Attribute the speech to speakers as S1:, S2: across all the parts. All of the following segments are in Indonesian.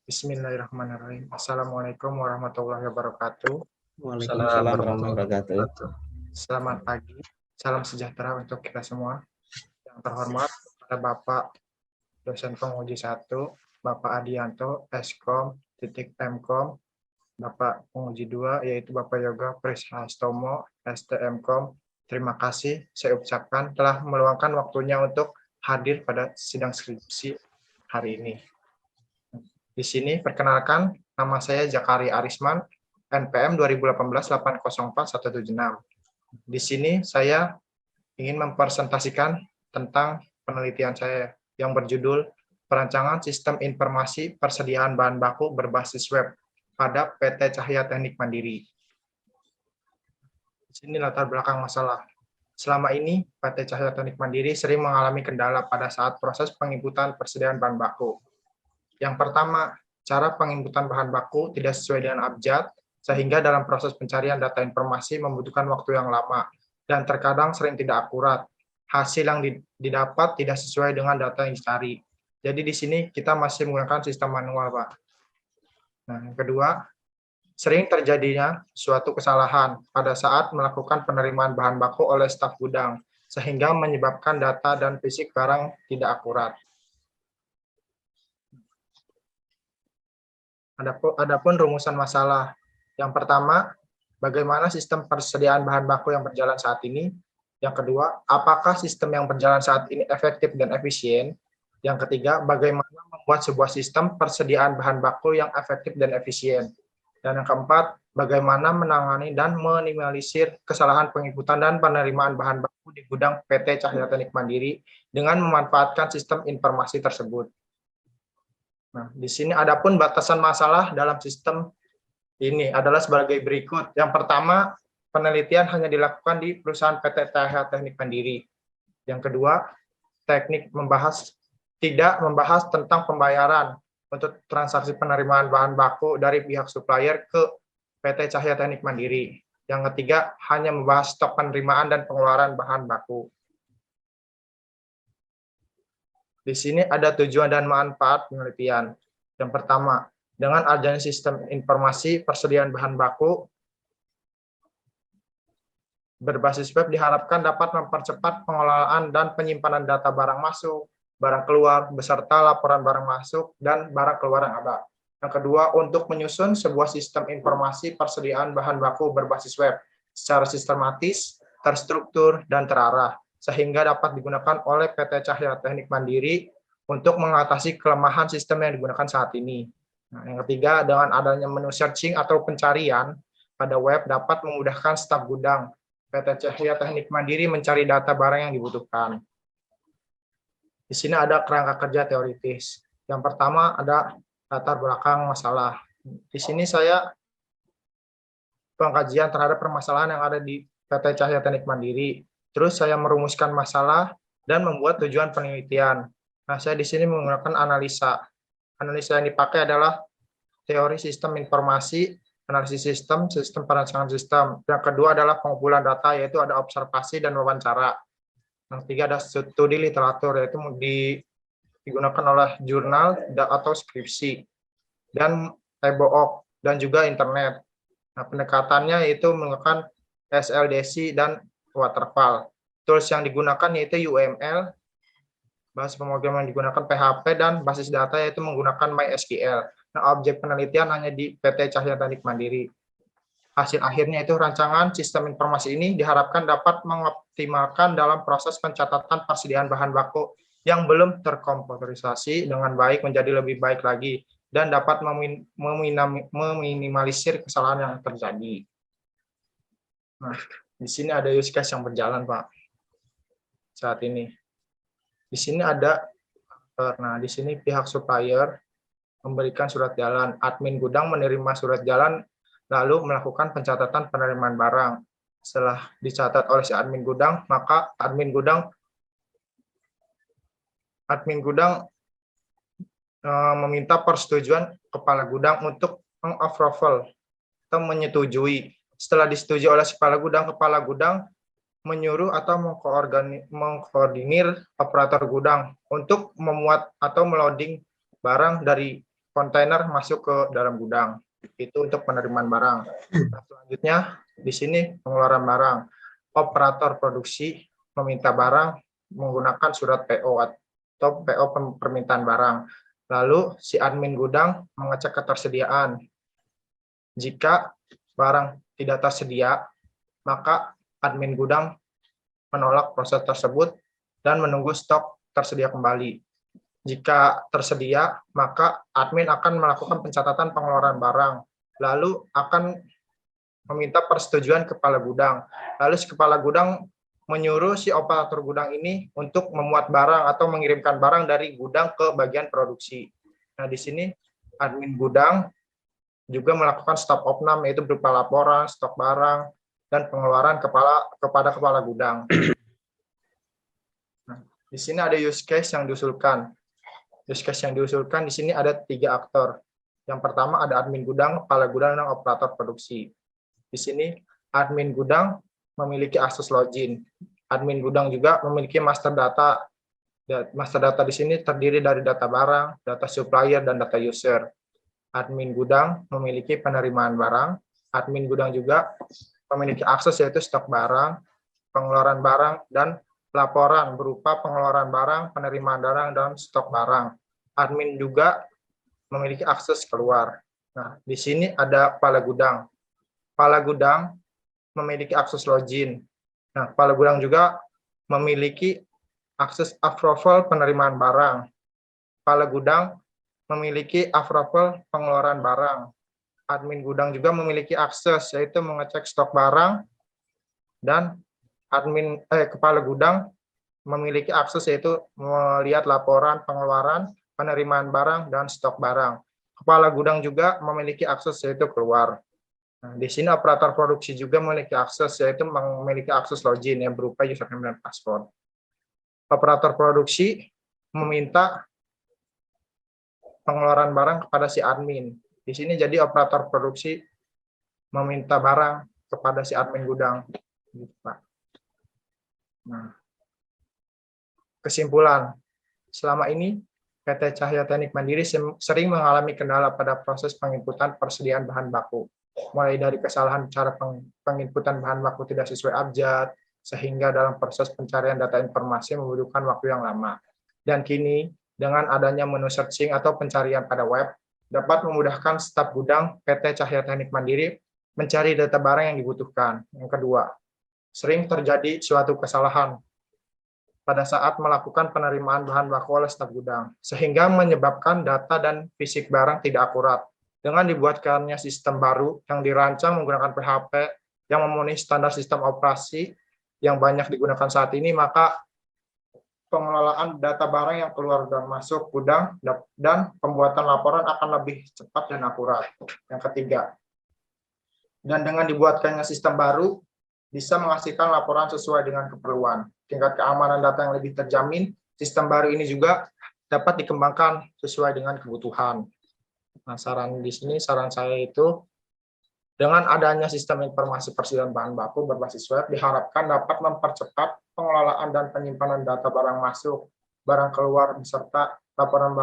S1: Bismillahirrahmanirrahim. Assalamualaikum warahmatullahi wabarakatuh.
S2: Waalaikumsalam warahmatullahi wabarakatuh.
S1: Selamat pagi, salam sejahtera untuk kita semua. Yang terhormat kepada Bapak dosen penguji 1, Bapak Adianto, Eskom, Mkom, Bapak penguji 2, yaitu Bapak Yoga Prishastomo, STMkom. Terima kasih saya ucapkan telah meluangkan waktunya untuk hadir pada sidang skripsi hari ini. Di sini perkenalkan, nama saya Zakari Arisman, NPM 2018-804176. Di sini saya ingin mempresentasikan tentang penelitian saya yang berjudul Perancangan Sistem Informasi Persediaan Bahan Baku Berbasis Web pada PT Cahya Teknik Mandiri. Di sini latar belakang masalah. Selama ini, PT Cahya Teknik Mandiri sering mengalami kendala pada saat proses penginputan persediaan bahan baku. Yang pertama, cara penginputan bahan baku tidak sesuai dengan abjad, sehingga dalam proses pencarian data informasi membutuhkan waktu yang lama, dan terkadang sering tidak akurat. Hasil yang didapat tidak sesuai dengan data yang dicari. Jadi di sini kita masih menggunakan sistem manual, Pak. Nah, yang kedua, sering terjadinya suatu kesalahan pada saat melakukan penerimaan bahan baku oleh staf gudang, sehingga menyebabkan data dan fisik barang tidak akurat. Adapun rumusan masalah. Yang pertama, bagaimana sistem persediaan bahan baku yang berjalan saat ini? Yang kedua, apakah sistem yang berjalan saat ini efektif dan efisien? Yang ketiga, bagaimana membuat sebuah sistem persediaan bahan baku yang efektif dan efisien? Dan yang keempat, bagaimana menangani dan meminimalisir kesalahan penginputan dan penerimaan bahan baku di gudang PT Cahya Teknik Mandiri dengan memanfaatkan sistem informasi tersebut. Nah, di sini adapun batasan masalah dalam sistem ini adalah sebagai berikut. Yang pertama, penelitian hanya dilakukan di perusahaan PT Cahya Teknik Mandiri. Yang kedua, tidak membahas tentang pembayaran untuk transaksi penerimaan bahan baku dari pihak supplier ke PT Cahya Teknik Mandiri. Yang ketiga, hanya membahas stok penerimaan dan pengeluaran bahan baku. Di sini ada tujuan dan manfaat penelitian. Yang pertama, dengan adanya sistem informasi persediaan bahan baku berbasis web diharapkan dapat mempercepat pengelolaan dan penyimpanan data barang masuk, barang keluar, beserta laporan barang masuk dan barang keluar yang ada. Yang kedua, untuk menyusun sebuah sistem informasi persediaan bahan baku berbasis web secara sistematis, terstruktur, dan terarah, sehingga dapat digunakan oleh PT Cahya Teknik Mandiri untuk mengatasi kelemahan sistem yang digunakan saat ini. Nah, yang ketiga, dengan adanya menu searching atau pencarian pada web dapat memudahkan staf gudang PT Cahya Teknik Mandiri mencari data barang yang dibutuhkan. Di sini ada kerangka kerja teoritis. Yang pertama ada latar belakang masalah. Di sini saya pengkajian terhadap permasalahan yang ada di PT Cahya Teknik Mandiri. Terus saya merumuskan masalah dan membuat tujuan penelitian. Nah, saya di sini menggunakan analisa. Analisa yang dipakai adalah teori sistem informasi, analisis sistem, sistem perancangan sistem. Yang kedua adalah pengumpulan data, yaitu ada observasi dan wawancara. Yang ketiga ada studi literatur, yaitu digunakan oleh jurnal atau skripsi, dan e-book, dan juga internet. Nah, pendekatannya yaitu menggunakan SLDC dan waterfall. Tools yang digunakan yaitu UML, bahasa pemrograman yang digunakan PHP, dan basis data yaitu menggunakan MySQL. Nah, objek penelitian hanya di PT Cahya Teknik Mandiri. Hasil akhirnya itu rancangan sistem informasi ini diharapkan dapat mengoptimalkan dalam proses pencatatan persediaan bahan baku yang belum terkomputerisasi dengan baik menjadi lebih baik lagi dan dapat meminimalisir kesalahan yang terjadi. Nah, di sini ada use case yang berjalan, Pak, saat ini. Di sini ada, nah di sini pihak supplier memberikan surat jalan, admin gudang menerima surat jalan, lalu melakukan pencatatan penerimaan barang. Setelah dicatat oleh si admin gudang, maka admin gudang meminta persetujuan kepala gudang untuk meng-approval atau menyetujui. Setelah disetujui oleh kepala gudang menyuruh atau mengkoordinir operator gudang untuk memuat atau meloading barang dari kontainer masuk ke dalam gudang. Itu untuk penerimaan barang. Nah, selanjutnya di sini pengeluaran barang. Operator produksi meminta barang menggunakan surat PO atau PO permintaan barang. Lalu si admin gudang mengecek ketersediaan. Jika barang tidak tersedia, maka admin gudang menolak proses tersebut dan menunggu stok tersedia kembali. Jika tersedia, maka admin akan melakukan pencatatan pengeluaran barang, lalu akan meminta persetujuan kepala gudang. Lalu si kepala gudang menyuruh si operator gudang ini untuk memuat barang atau mengirimkan barang dari gudang ke bagian produksi. Nah, di sini admin gudang juga melakukan stop opnam, yaitu berupa laporan, stok barang, dan pengeluaran kepada kepala gudang. Nah, di sini ada use case yang diusulkan. Use case yang diusulkan di sini ada 3 aktor. Yang pertama ada admin gudang, kepala gudang, dan operator produksi. Di sini admin gudang memiliki akses login. Admin gudang juga memiliki master data. Master data di sini terdiri dari data barang, data supplier, dan data user. Admin gudang memiliki penerimaan barang. Admin gudang juga memiliki akses yaitu stok barang, pengeluaran barang, dan laporan berupa pengeluaran barang, penerimaan barang, dan stok barang. Admin juga memiliki akses keluar. Nah, di sini ada kepala gudang. Kepala gudang memiliki akses login. Nah, kepala gudang juga memiliki akses approval penerimaan barang. Kepala gudang memiliki approval pengeluaran barang. Admin gudang juga memiliki akses, yaitu mengecek stok barang, dan kepala gudang memiliki akses, yaitu melihat laporan pengeluaran, penerimaan barang, dan stok barang. Kepala gudang juga memiliki akses, yaitu keluar. Nah, di sini operator produksi juga memiliki akses, yaitu memiliki akses login yang berupa username dan password. Operator produksi meminta pengeluaran barang kepada si admin. Di sini jadi operator produksi meminta barang kepada si admin gudang. Gitu, Pak. Nah, kesimpulan, selama ini PT Cahya Teknik Mandiri sering mengalami kendala pada proses penginputan persediaan bahan baku, mulai dari kesalahan cara penginputan bahan baku tidak sesuai abjad, sehingga dalam proses pencarian data informasi membutuhkan waktu yang lama. Dan kini, dengan adanya menu searching atau pencarian pada web, dapat memudahkan staf gudang PT Cahya Teknik Mandiri mencari data barang yang dibutuhkan. Yang kedua, sering terjadi suatu kesalahan pada saat melakukan penerimaan bahan baku oleh staf gudang, sehingga menyebabkan data dan fisik barang tidak akurat. Dengan dibuatkannya sistem baru yang dirancang menggunakan PHP yang memenuhi standar sistem operasi yang banyak digunakan saat ini, maka pengelolaan data barang yang keluar dan masuk gudang dan pembuatan laporan akan lebih cepat dan akurat. Yang ketiga, dan dengan dibuatkannya sistem baru, bisa menghasilkan laporan sesuai dengan keperluan. Tingkat keamanan data yang lebih terjamin, sistem baru ini juga dapat dikembangkan sesuai dengan kebutuhan. Nah, saran saya itu, dengan adanya sistem informasi persediaan bahan baku berbasis web, diharapkan dapat mempercepat pengelolaan dan penyimpanan data barang masuk, barang keluar, beserta laporan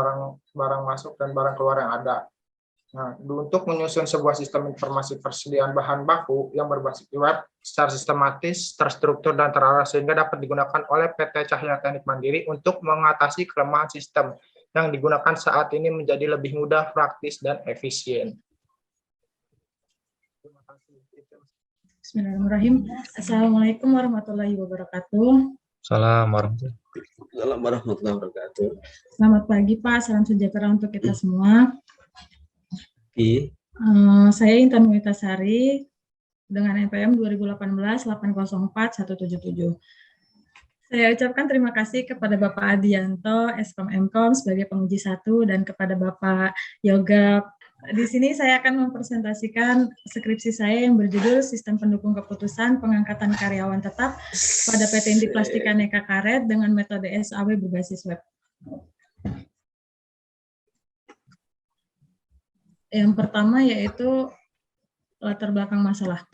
S1: barang masuk dan barang keluar yang ada. Nah, untuk menyusun sebuah sistem informasi persediaan bahan baku yang berbasis web secara sistematis, terstruktur, dan terarah sehingga dapat digunakan oleh PT Cahya Teknik Mandiri untuk mengatasi kelemahan sistem yang digunakan saat ini menjadi lebih mudah, praktis, dan efisien.
S3: Bismillahirrahmanirrahim. Assalamualaikum warahmatullahi wabarakatuh.
S2: Assalamualaikum warahmatullahi wabarakatuh.
S3: Selamat pagi Pak, salam sejahtera untuk kita semua. Saya Intan Muitasari dengan NPM 2018-804-177. Saya ucapkan terima kasih kepada Bapak Adianto, Eskom Mkom sebagai penguji 1 dan kepada Bapak Yoga. Di sini saya akan mempresentasikan skripsi saya yang berjudul Sistem Pendukung Keputusan Pengangkatan Karyawan Tetap pada PT Indi Plastika Neka Karet dengan metode SAW berbasis web. Yang pertama yaitu latar belakang masalah.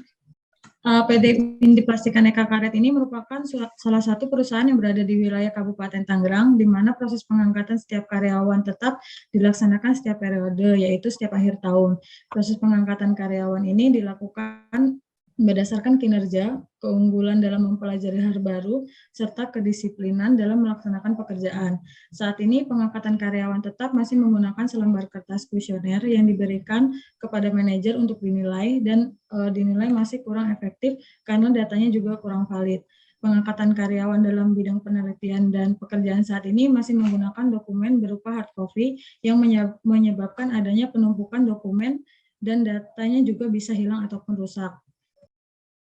S3: PT Inti Plastik Aneka Karet ini merupakan salah satu perusahaan yang berada di wilayah Kabupaten Tangerang, di mana proses pengangkatan setiap karyawan tetap dilaksanakan setiap periode, yaitu setiap akhir tahun. Proses pengangkatan karyawan ini dilakukan berdasarkan kinerja, keunggulan dalam mempelajari hal baru, serta kedisiplinan dalam melaksanakan pekerjaan. Saat ini pengangkatan karyawan tetap masih menggunakan selembar kertas kuesioner yang diberikan kepada manajer untuk dinilai dan dinilai masih kurang efektif karena datanya juga kurang valid. Pengangkatan karyawan dalam bidang penelitian dan pekerjaan saat ini masih menggunakan dokumen berupa hard copy yang menyebabkan adanya penumpukan dokumen dan datanya juga bisa hilang ataupun rusak.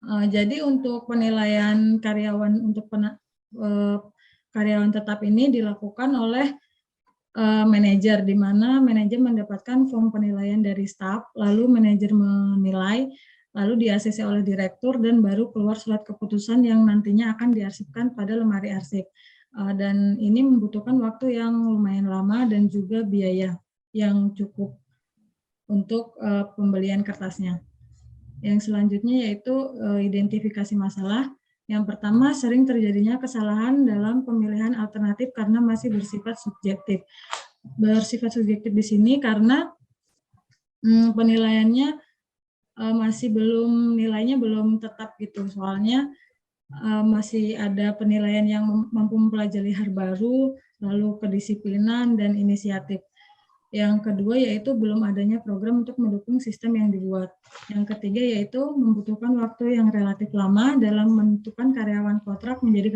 S3: Jadi untuk penilaian karyawan untuk karyawan tetap ini dilakukan oleh manajer, di mana manajer mendapatkan form penilaian dari staf, lalu manajer menilai, lalu di-ACC oleh direktur, dan baru keluar surat keputusan yang nantinya akan diarsipkan pada lemari arsip. Dan ini membutuhkan waktu yang lumayan lama dan juga biaya yang cukup untuk pembelian kertasnya. Yang selanjutnya yaitu identifikasi masalah. Yang pertama, sering terjadinya kesalahan dalam pemilihan alternatif karena masih bersifat subjektif. Bersifat subjektif di sini karena penilaiannya nilainya belum tetap gitu. Soalnya masih ada penilaian yang mampu mempelajari hal baru, lalu kedisiplinan dan inisiatif. Yang kedua yaitu belum adanya program untuk mendukung sistem yang dibuat. Yang ketiga yaitu membutuhkan waktu yang relatif lama dalam menentukan karyawan kontrak menjadi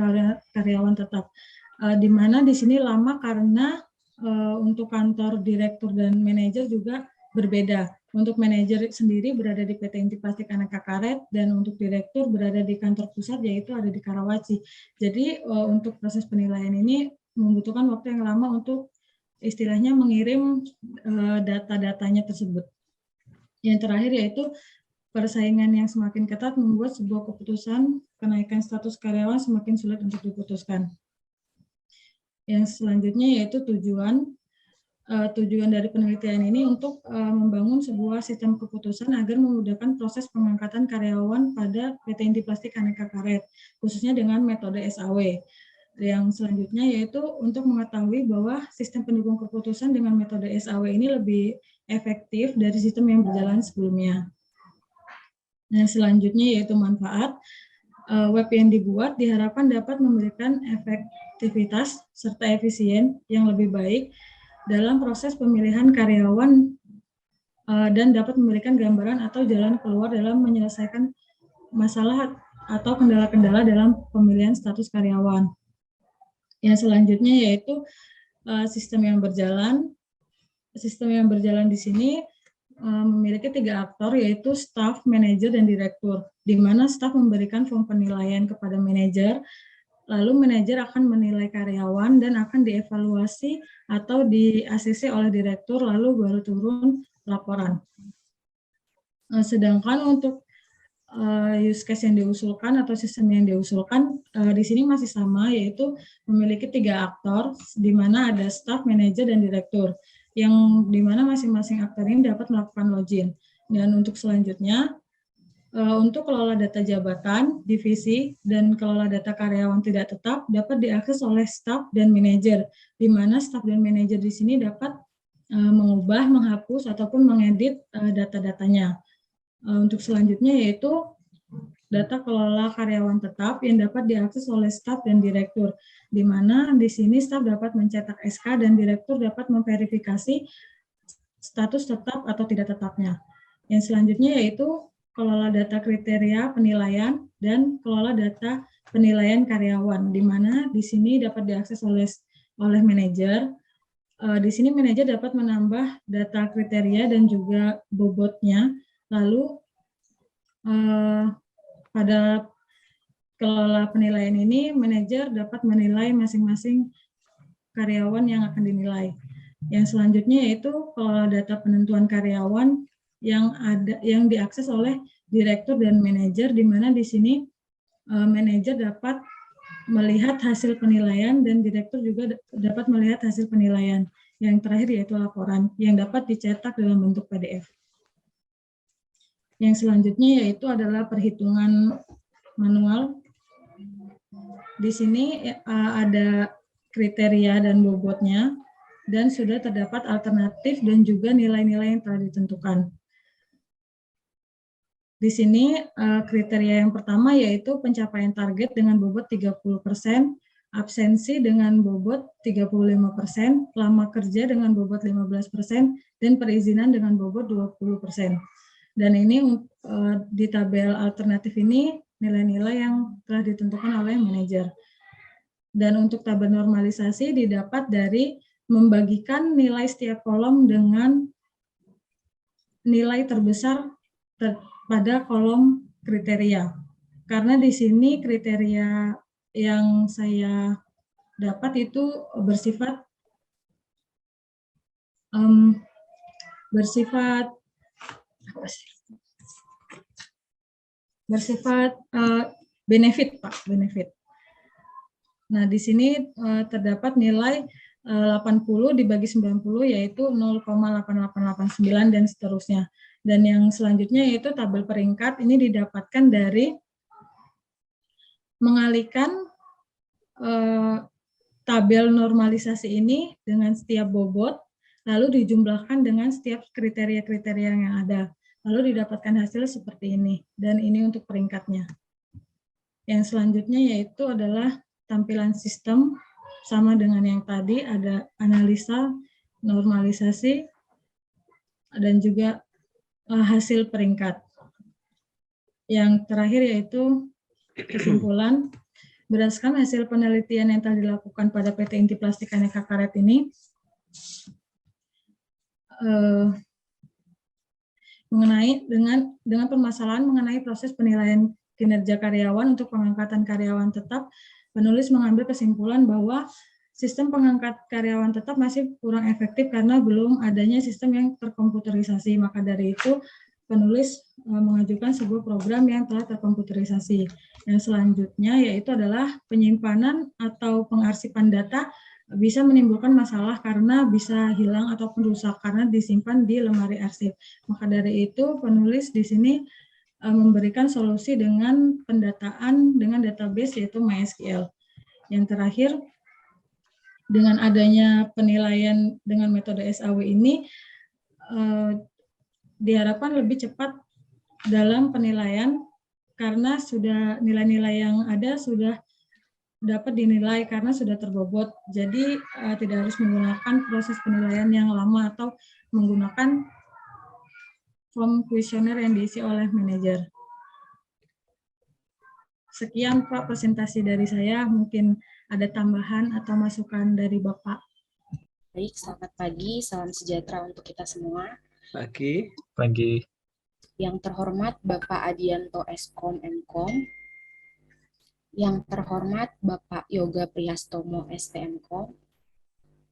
S3: karyawan tetap. Di mana di sini lama karena untuk kantor direktur dan manajer juga berbeda. Untuk manajer sendiri berada di PT Inti Plastik Aneka Karet dan untuk direktur berada di kantor pusat yaitu ada di Karawaci. Jadi untuk proses penilaian ini membutuhkan waktu yang lama untuk istilahnya mengirim data-datanya tersebut. Yang terakhir yaitu persaingan yang semakin ketat membuat sebuah keputusan kenaikan status karyawan semakin sulit untuk diputuskan. Yang selanjutnya yaitu tujuan dari penelitian ini untuk membangun sebuah sistem keputusan agar memudahkan proses pengangkatan karyawan pada PT Inti Plastik Aneka Karet, khususnya dengan metode SAW. Yang selanjutnya yaitu untuk mengetahui bahwa sistem pendukung keputusan dengan metode SAW ini lebih efektif dari sistem yang berjalan sebelumnya. Nah, selanjutnya yaitu manfaat. Web yang dibuat diharapkan dapat memberikan efektivitas serta efisien yang lebih baik dalam proses pemilihan karyawan dan dapat memberikan gambaran atau jalan keluar dalam menyelesaikan masalah atau kendala-kendala dalam pemilihan status karyawan. Yang selanjutnya yaitu sistem yang berjalan. Sistem yang berjalan di sini memiliki 3 aktor yaitu staf, manajer, dan direktur. Di mana staf memberikan form penilaian kepada manajer, lalu manajer akan menilai karyawan dan akan dievaluasi atau di-ACC oleh direktur, lalu baru turun laporan. Sedangkan untuk use case yang diusulkan atau sistem yang diusulkan di sini masih sama, yaitu memiliki 3 aktor, di mana ada staff, manajer, dan direktur, yang di mana masing-masing aktor ini dapat melakukan login. Dan untuk selanjutnya, untuk kelola data jabatan, divisi, dan kelola data karyawan tidak tetap dapat diakses oleh staff dan manajer, di mana staff dan manajer di sini dapat mengubah, menghapus, ataupun mengedit data-datanya. Untuk selanjutnya yaitu data kelola karyawan tetap yang dapat diakses oleh staf dan direktur, di mana di sini staf dapat mencetak SK dan direktur dapat memverifikasi status tetap atau tidak tetapnya. Yang selanjutnya yaitu kelola data kriteria penilaian dan kelola data penilaian karyawan, di mana di sini dapat diakses oleh manajer. Di sini manajer dapat menambah data kriteria dan juga bobotnya. Lalu pada kelola penilaian ini, manajer dapat menilai masing-masing karyawan yang akan dinilai. Yang selanjutnya yaitu kelola data penentuan karyawan yang diakses oleh direktur dan manajer, di mana di sini manajer dapat melihat hasil penilaian dan direktur juga dapat melihat hasil penilaian. Yang terakhir yaitu laporan yang dapat dicetak dalam bentuk PDF. Yang selanjutnya yaitu adalah perhitungan manual. Di sini ada kriteria dan bobotnya, dan sudah terdapat alternatif dan juga nilai-nilai yang telah ditentukan. Di sini kriteria yang pertama yaitu pencapaian target dengan bobot 30%, absensi dengan bobot 35%, lama kerja dengan bobot 15%, dan perizinan dengan bobot 20%. Dan ini di tabel alternatif ini nilai-nilai yang telah ditentukan oleh manajer. Dan untuk tabel normalisasi didapat dari membagikan nilai setiap kolom dengan nilai terbesar pada kolom kriteria. Karena di sini kriteria yang saya dapat itu bersifat benefit, Pak, benefit. Nah, di sini terdapat nilai 80 dibagi 90 yaitu 0,8889 dan seterusnya. Dan yang selanjutnya yaitu tabel peringkat ini didapatkan dari mengalihkan tabel normalisasi ini dengan setiap bobot, lalu dijumlahkan dengan setiap kriteria-kriteria yang ada. Lalu didapatkan hasil seperti ini, dan ini untuk peringkatnya. Yang selanjutnya yaitu adalah tampilan sistem, sama dengan yang tadi, ada analisa, normalisasi, dan juga hasil peringkat. Yang terakhir yaitu kesimpulan. Berdasarkan hasil penelitian yang telah dilakukan pada PT Inti Plastik Aneka Karet ini, dengan permasalahan mengenai proses penilaian kinerja karyawan untuk pengangkatan karyawan tetap, penulis mengambil kesimpulan bahwa sistem pengangkat karyawan tetap masih kurang efektif karena belum adanya sistem yang terkomputerisasi. Maka dari itu, penulis mengajukan sebuah program yang telah terkomputerisasi. Yang selanjutnya yaitu adalah penyimpanan atau pengarsipan data bisa menimbulkan masalah karena bisa hilang ataupun rusak karena disimpan di lemari arsip. Maka dari itu penulis di sini memberikan solusi dengan pendataan dengan database yaitu MySQL. Yang terakhir, dengan adanya penilaian dengan metode SAW ini diharapkan lebih cepat dalam penilaian karena sudah nilai-nilai yang ada sudah dapat dinilai karena sudah terbobot. Jadi tidak harus menggunakan proses penilaian yang lama atau menggunakan form kuesioner yang diisi oleh manajer. Sekian Pak presentasi dari saya, mungkin ada tambahan atau masukan dari Bapak.
S4: Baik, selamat pagi, salam sejahtera untuk kita semua.
S2: Pagi.
S4: Yang terhormat Bapak Adianto Eskom Mkom, yang terhormat Bapak Yoga Priastomo STMkom.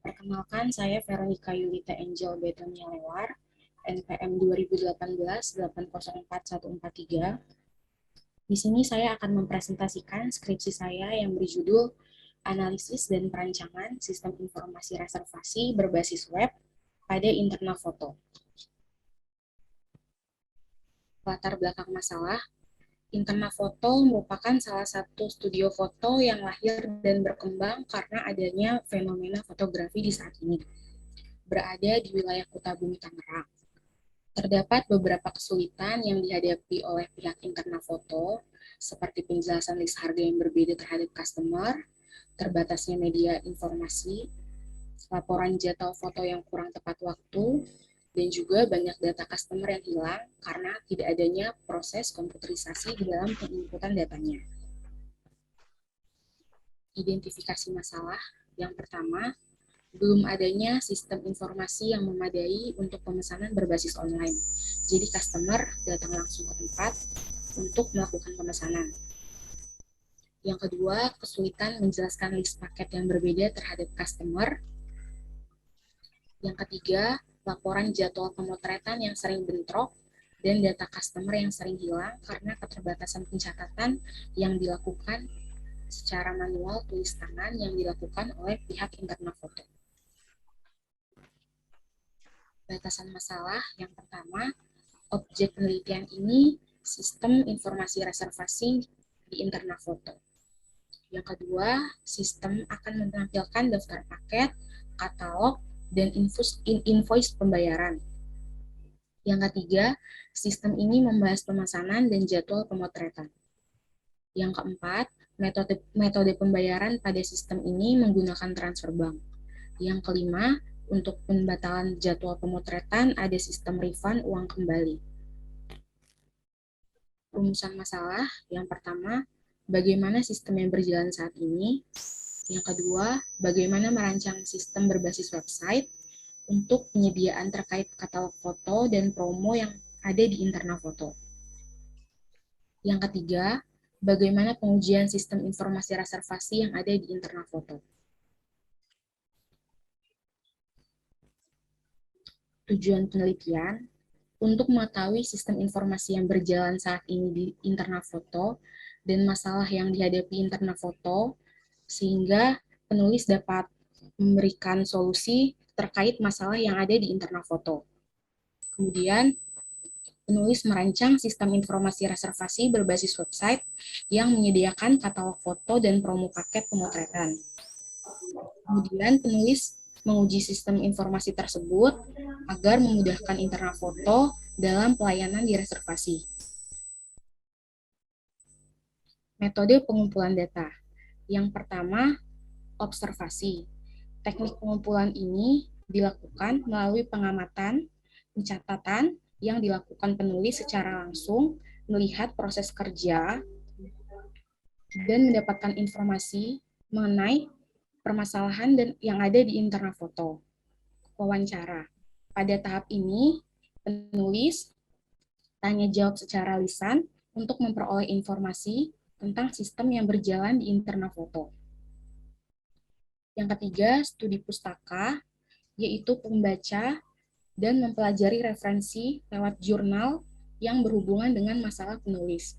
S4: Perkenalkan, saya Veronica Yulita Angel Betonia Lewar, NPM 2018-804143. Di sini saya akan mempresentasikan skripsi saya yang berjudul Analisis dan Perancangan Sistem Informasi Reservasi Berbasis Web pada Internal Foto. Latar belakang masalah, Internal Foto merupakan salah satu studio foto yang lahir dan berkembang karena adanya fenomena fotografi di saat ini. Berada di wilayah Kutabumi, Tangerang. Terdapat beberapa kesulitan yang dihadapi oleh pihak Internal Foto, seperti penjelasan list harga yang berbeda terhadap customer, terbatasnya media informasi, laporan jadwal foto yang kurang tepat waktu, dan juga banyak data customer yang hilang karena tidak adanya proses komputerisasi di dalam penginputan datanya. Identifikasi masalah yang pertama, belum adanya sistem informasi yang memadai untuk pemesanan berbasis online. Jadi customer datang langsung ke tempat untuk melakukan pemesanan. Yang kedua, kesulitan menjelaskan list paket yang berbeda terhadap customer. Yang ketiga, laporan jadwal pemotretan yang sering bentrok dan data customer yang sering hilang karena keterbatasan pencatatan yang dilakukan secara manual tulis tangan yang dilakukan oleh pihak Internal Foto. Batasan masalah yang pertama, Objek penelitian ini sistem informasi reservasi di internal foto. Yang kedua, sistem akan menampilkan daftar paket, katalog, dan invoice pembayaran. Yang ketiga, sistem ini membahas pemesanan dan jadwal pemotretan. Yang keempat, metode pembayaran pada sistem ini menggunakan transfer bank. Yang kelima, untuk pembatalan jadwal pemotretan ada sistem refund uang kembali. Rumusan masalah, yang pertama, bagaimana sistem yang berjalan saat ini. Yang kedua, bagaimana merancang sistem berbasis website untuk penyediaan terkait katalog foto dan promo yang ada di internal foto. Yang ketiga, bagaimana pengujian sistem informasi reservasi yang ada di internal foto. Tujuan penelitian untuk mengetahui sistem informasi yang berjalan saat ini di internal foto dan masalah yang dihadapi internal foto, sehingga penulis dapat memberikan solusi terkait masalah yang ada di internal foto. Kemudian, penulis merancang sistem informasi reservasi berbasis website yang menyediakan katalog foto dan promo paket pemotretan. Kemudian, penulis menguji sistem informasi tersebut agar memudahkan internal foto dalam pelayanan di reservasi. Metode pengumpulan data. Yang pertama, observasi. Teknik pengumpulan ini dilakukan melalui pengamatan, pencatatan yang dilakukan penulis secara langsung, melihat proses kerja, dan mendapatkan informasi mengenai permasalahan dan yang ada di internal foto. Wawancara. Pada tahap ini, penulis tanya jawab secara lisan untuk memperoleh informasi tentang sistem yang berjalan di internal foto. Yang ketiga, studi pustaka, yaitu membaca dan mempelajari referensi lewat jurnal yang berhubungan dengan masalah penulis.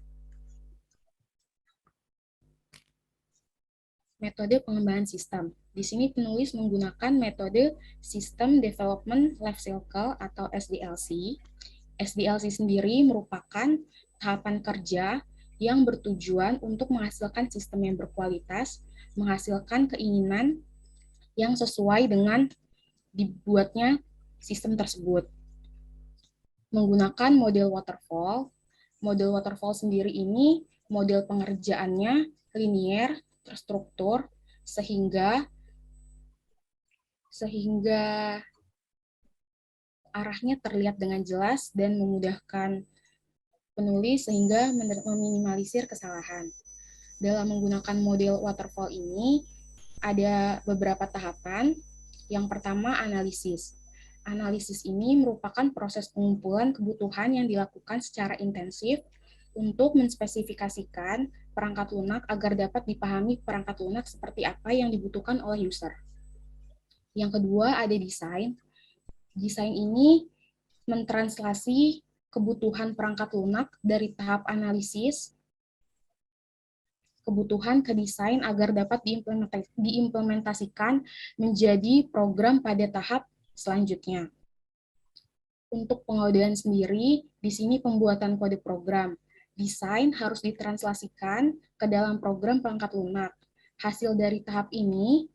S4: Metode pengembangan sistem. Di sini penulis menggunakan metode System Development Life Cycle atau SDLC. SDLC sendiri merupakan tahapan kerja yang bertujuan untuk menghasilkan sistem yang berkualitas, menghasilkan keinginan yang sesuai dengan dibuatnya sistem tersebut. Menggunakan model waterfall. Model waterfall sendiri ini model pengerjaannya linear, terstruktur, sehingga arahnya terlihat dengan jelas dan memudahkan penulis sehingga meminimalisir kesalahan. Dalam menggunakan model waterfall ini, ada beberapa tahapan. Yang pertama, analisis. Analisis ini merupakan proses pengumpulan kebutuhan yang dilakukan secara intensif untuk menspesifikasikan perangkat lunak agar dapat dipahami perangkat lunak seperti apa yang dibutuhkan oleh user. Yang kedua, ada desain. Desain ini mentranslasi kebutuhan perangkat lunak dari tahap analisis kebutuhan ke desain agar dapat diimplementasikan menjadi program pada tahap selanjutnya. Untuk pengodean sendiri, di sini pembuatan kode program. Desain harus ditranslasikan ke dalam program perangkat lunak. Hasil dari tahap ini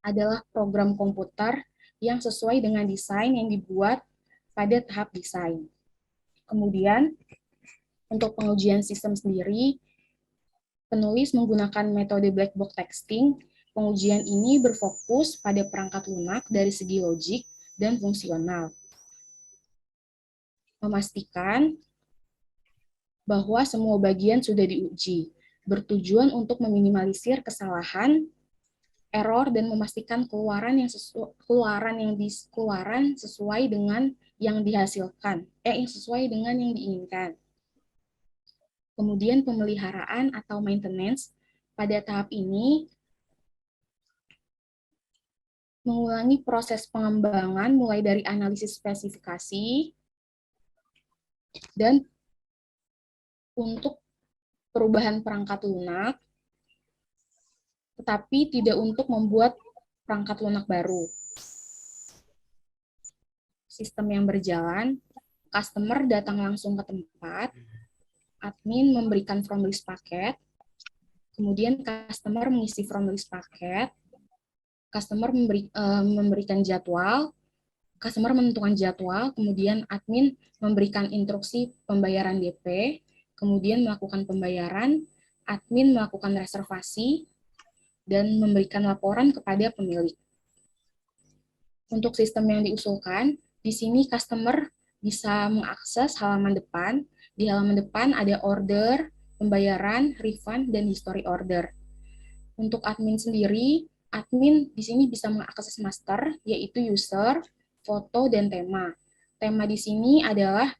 S4: adalah program komputer yang sesuai dengan desain yang dibuat pada tahap desain. Kemudian, untuk pengujian sistem sendiri, penulis menggunakan metode black box testing. Pengujian ini berfokus pada perangkat lunak dari segi logik dan fungsional. Memastikan bahwa semua bagian sudah diuji, bertujuan untuk meminimalisir kesalahan, error, dan memastikan keluaran sesuai dengan yang dihasilkan, sesuai dengan yang diinginkan. Kemudian pemeliharaan atau maintenance pada tahap ini mengulangi proses pengembangan mulai dari analisis spesifikasi dan untuk perubahan perangkat lunak, tetapi tidak untuk membuat perangkat lunak baru. Sistem yang berjalan, customer datang langsung ke tempat, admin memberikan from list paket, kemudian customer mengisi from list paket, customer memberikan jadwal, customer menentukan jadwal, kemudian admin memberikan instruksi pembayaran DP, kemudian melakukan pembayaran, admin melakukan reservasi, dan memberikan laporan kepada pemilik. Untuk sistem yang diusulkan, di sini customer bisa mengakses halaman depan. Di halaman depan ada order, pembayaran, refund, dan history order. Untuk admin sendiri, admin di sini bisa mengakses master, yaitu user, foto, dan tema. Tema di sini adalah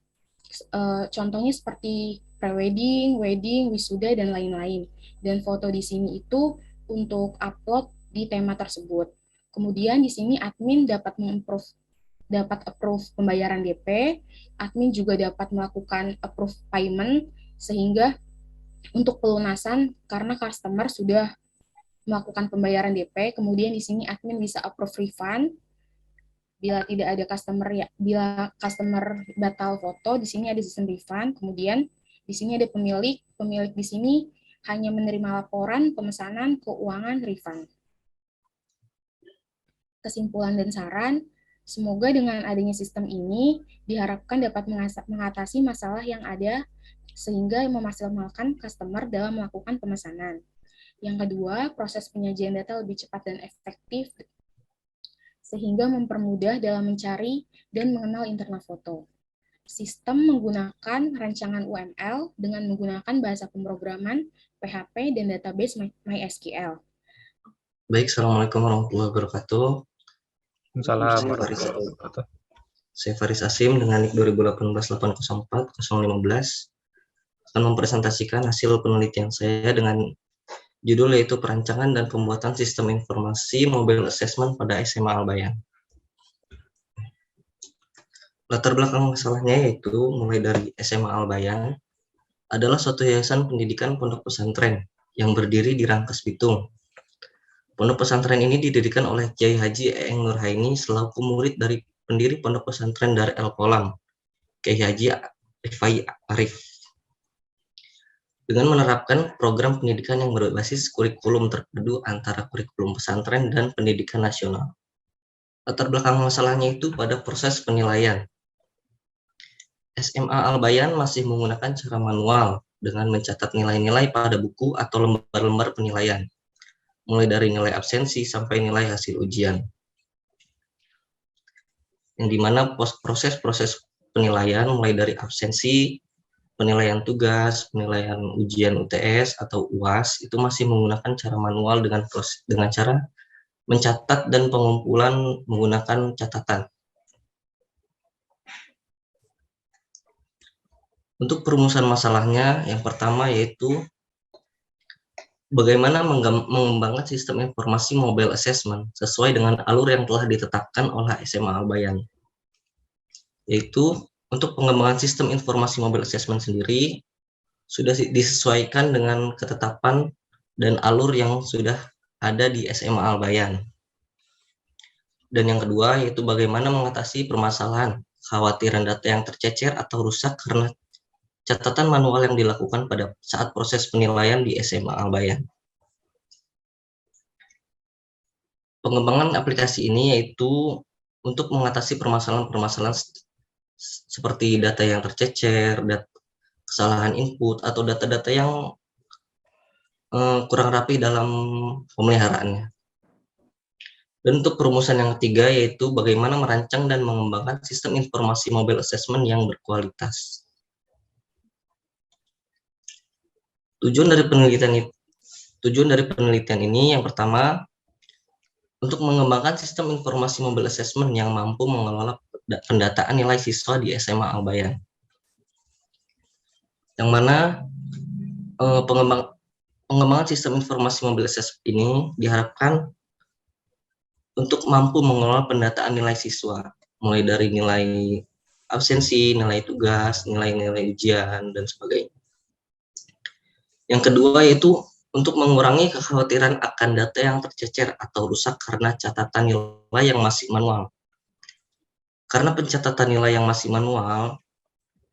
S4: contohnya seperti prewedding, wedding, wisuda, dan lain-lain. Dan foto di sini itu untuk upload di tema tersebut. Kemudian di sini admin dapat approve pembayaran DP, admin juga dapat melakukan approve payment, sehingga untuk pelunasan karena customer sudah melakukan pembayaran DP, kemudian di sini admin bisa approve refund. Bila tidak ada bila customer batal foto, di sini ada sistem refund. Kemudian di sini ada pemilik di sini hanya menerima laporan, pemesanan, keuangan, refund. Kesimpulan dan saran, semoga dengan adanya sistem ini diharapkan dapat mengatasi masalah yang ada sehingga memaksimalkan customer dalam melakukan pemesanan. Yang kedua, proses penyajian data lebih cepat dan efektif sehingga mempermudah dalam mencari dan mengenal internal foto. Sistem menggunakan rancangan UML dengan menggunakan bahasa pemrograman, PHP, dan database MySQL.
S2: Baik, Assalamualaikum warahmatullahi wabarakatuh.
S1: Salam.
S2: Saya Faris Asim dengan NIK 2018-804-015 akan mempresentasikan hasil penelitian saya dengan judul yaitu perancangan dan pembuatan sistem informasi mobile assessment pada SMA Al-Bayan. Latar belakang masalahnya yaitu mulai dari SMA Al-Bayan adalah suatu yayasan pendidikan pondok pesantren yang berdiri di Rangkas Bitung. Pondok pesantren ini didirikan oleh Kiai Haji Eeng Nurhaini selaku murid dari pendiri pondok pesantren Dar El Kolam, Kiai Haji Rifai Arif. Dengan menerapkan program pendidikan yang berbasis kurikulum terpadu antara kurikulum pesantren dan pendidikan nasional. Latar belakang masalahnya itu pada proses penilaian. SMA Al-Bayan masih menggunakan cara manual dengan mencatat nilai-nilai pada buku atau lembar-lembar penilaian, mulai dari nilai absensi sampai nilai hasil ujian. Yang dimana proses-proses penilaian mulai dari absensi, penilaian tugas, penilaian ujian UTS atau UAS itu masih menggunakan cara manual dengan cara mencatat dan pengumpulan menggunakan catatan. Untuk perumusan masalahnya, yang pertama yaitu bagaimana mengembangkan sistem informasi mobile assessment sesuai dengan alur yang telah ditetapkan oleh SMA Al-Bayan. Yaitu untuk pengembangan sistem informasi mobile assessment sendiri sudah disesuaikan dengan ketetapan dan alur yang sudah ada di SMA Al-Bayan. Dan yang kedua yaitu bagaimana mengatasi permasalahan kekhawatiran data yang tercecer atau rusak karena catatan manual yang dilakukan pada saat proses penilaian di SMA Al-Bayan. Pengembangan aplikasi ini yaitu untuk mengatasi permasalahan-permasalahan seperti data yang tercecer, kesalahan input, atau data-data yang kurang rapi dalam pemeliharaannya. Dan untuk perumusan yang ketiga yaitu bagaimana merancang dan mengembangkan sistem informasi mobile assessment yang berkualitas. Tujuan dari penelitian ini yang pertama untuk mengembangkan sistem informasi mobile assessment yang mampu mengelola pendataan nilai siswa di SMA Al-Bayan. Yang mana pengembangan sistem informasi mobile assessment ini diharapkan untuk mampu mengelola pendataan nilai siswa, mulai dari nilai absensi, nilai tugas, nilai-nilai ujian, dan sebagainya. Yang kedua yaitu untuk mengurangi kekhawatiran akan data yang tercecer atau rusak karena catatan nilai yang masih manual. Karena pencatatan nilai yang masih manual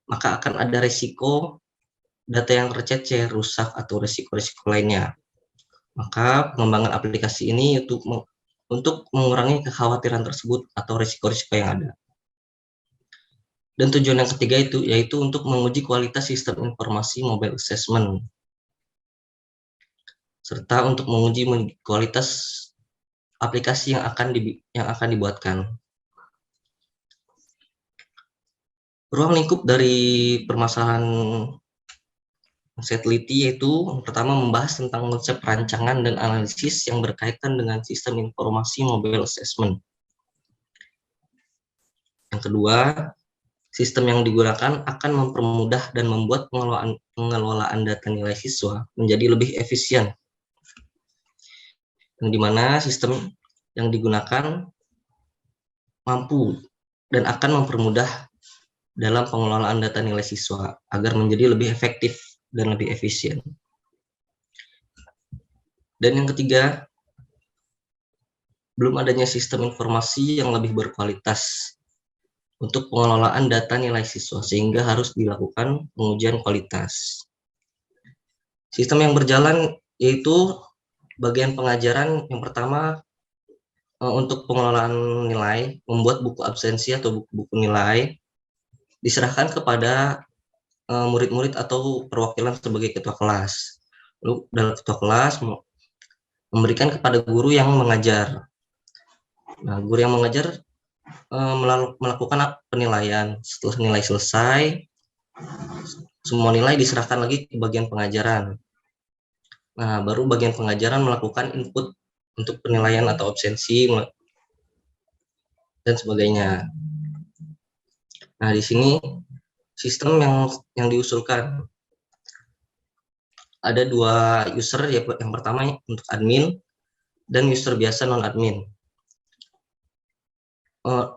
S2: maka akan ada risiko data yang tercecer, rusak, atau risiko-risiko lainnya. Maka pengembangan aplikasi ini untuk mengurangi kekhawatiran tersebut atau risiko-risiko yang ada. Dan tujuan yang ketiga yaitu untuk menguji kualitas sistem informasi mobile assessment, serta untuk menguji kualitas aplikasi yang akan dibuatkan. Ruang lingkup dari permasalahan saya teliti yaitu pertama membahas tentang konsep perancangan dan analisis yang berkaitan dengan sistem informasi mobile assessment. Yang kedua, sistem yang digunakan akan mempermudah dan membuat pengelolaan data nilai siswa menjadi lebih efisien. Yang dimana sistem yang digunakan mampu dan akan mempermudah dalam pengelolaan data nilai siswa agar menjadi lebih efektif dan lebih efisien. Dan yang ketiga, belum adanya sistem informasi yang lebih berkualitas untuk pengelolaan data nilai siswa, sehingga harus dilakukan pengujian kualitas. Sistem yang berjalan yaitu bagian pengajaran yang pertama untuk pengelolaan nilai, membuat buku absensi atau buku-buku nilai, diserahkan kepada murid-murid atau perwakilan sebagai ketua kelas. Lalu dalam ketua kelas memberikan kepada guru yang mengajar. Nah, guru yang mengajar melakukan penilaian. Setelah nilai selesai, semua nilai diserahkan lagi ke bagian pengajaran. Nah, baru bagian pengajaran melakukan input untuk penilaian atau absensi dan sebagainya. Nah, di sini sistem yang diusulkan ada dua user, yang pertama untuk admin dan user biasa non-admin.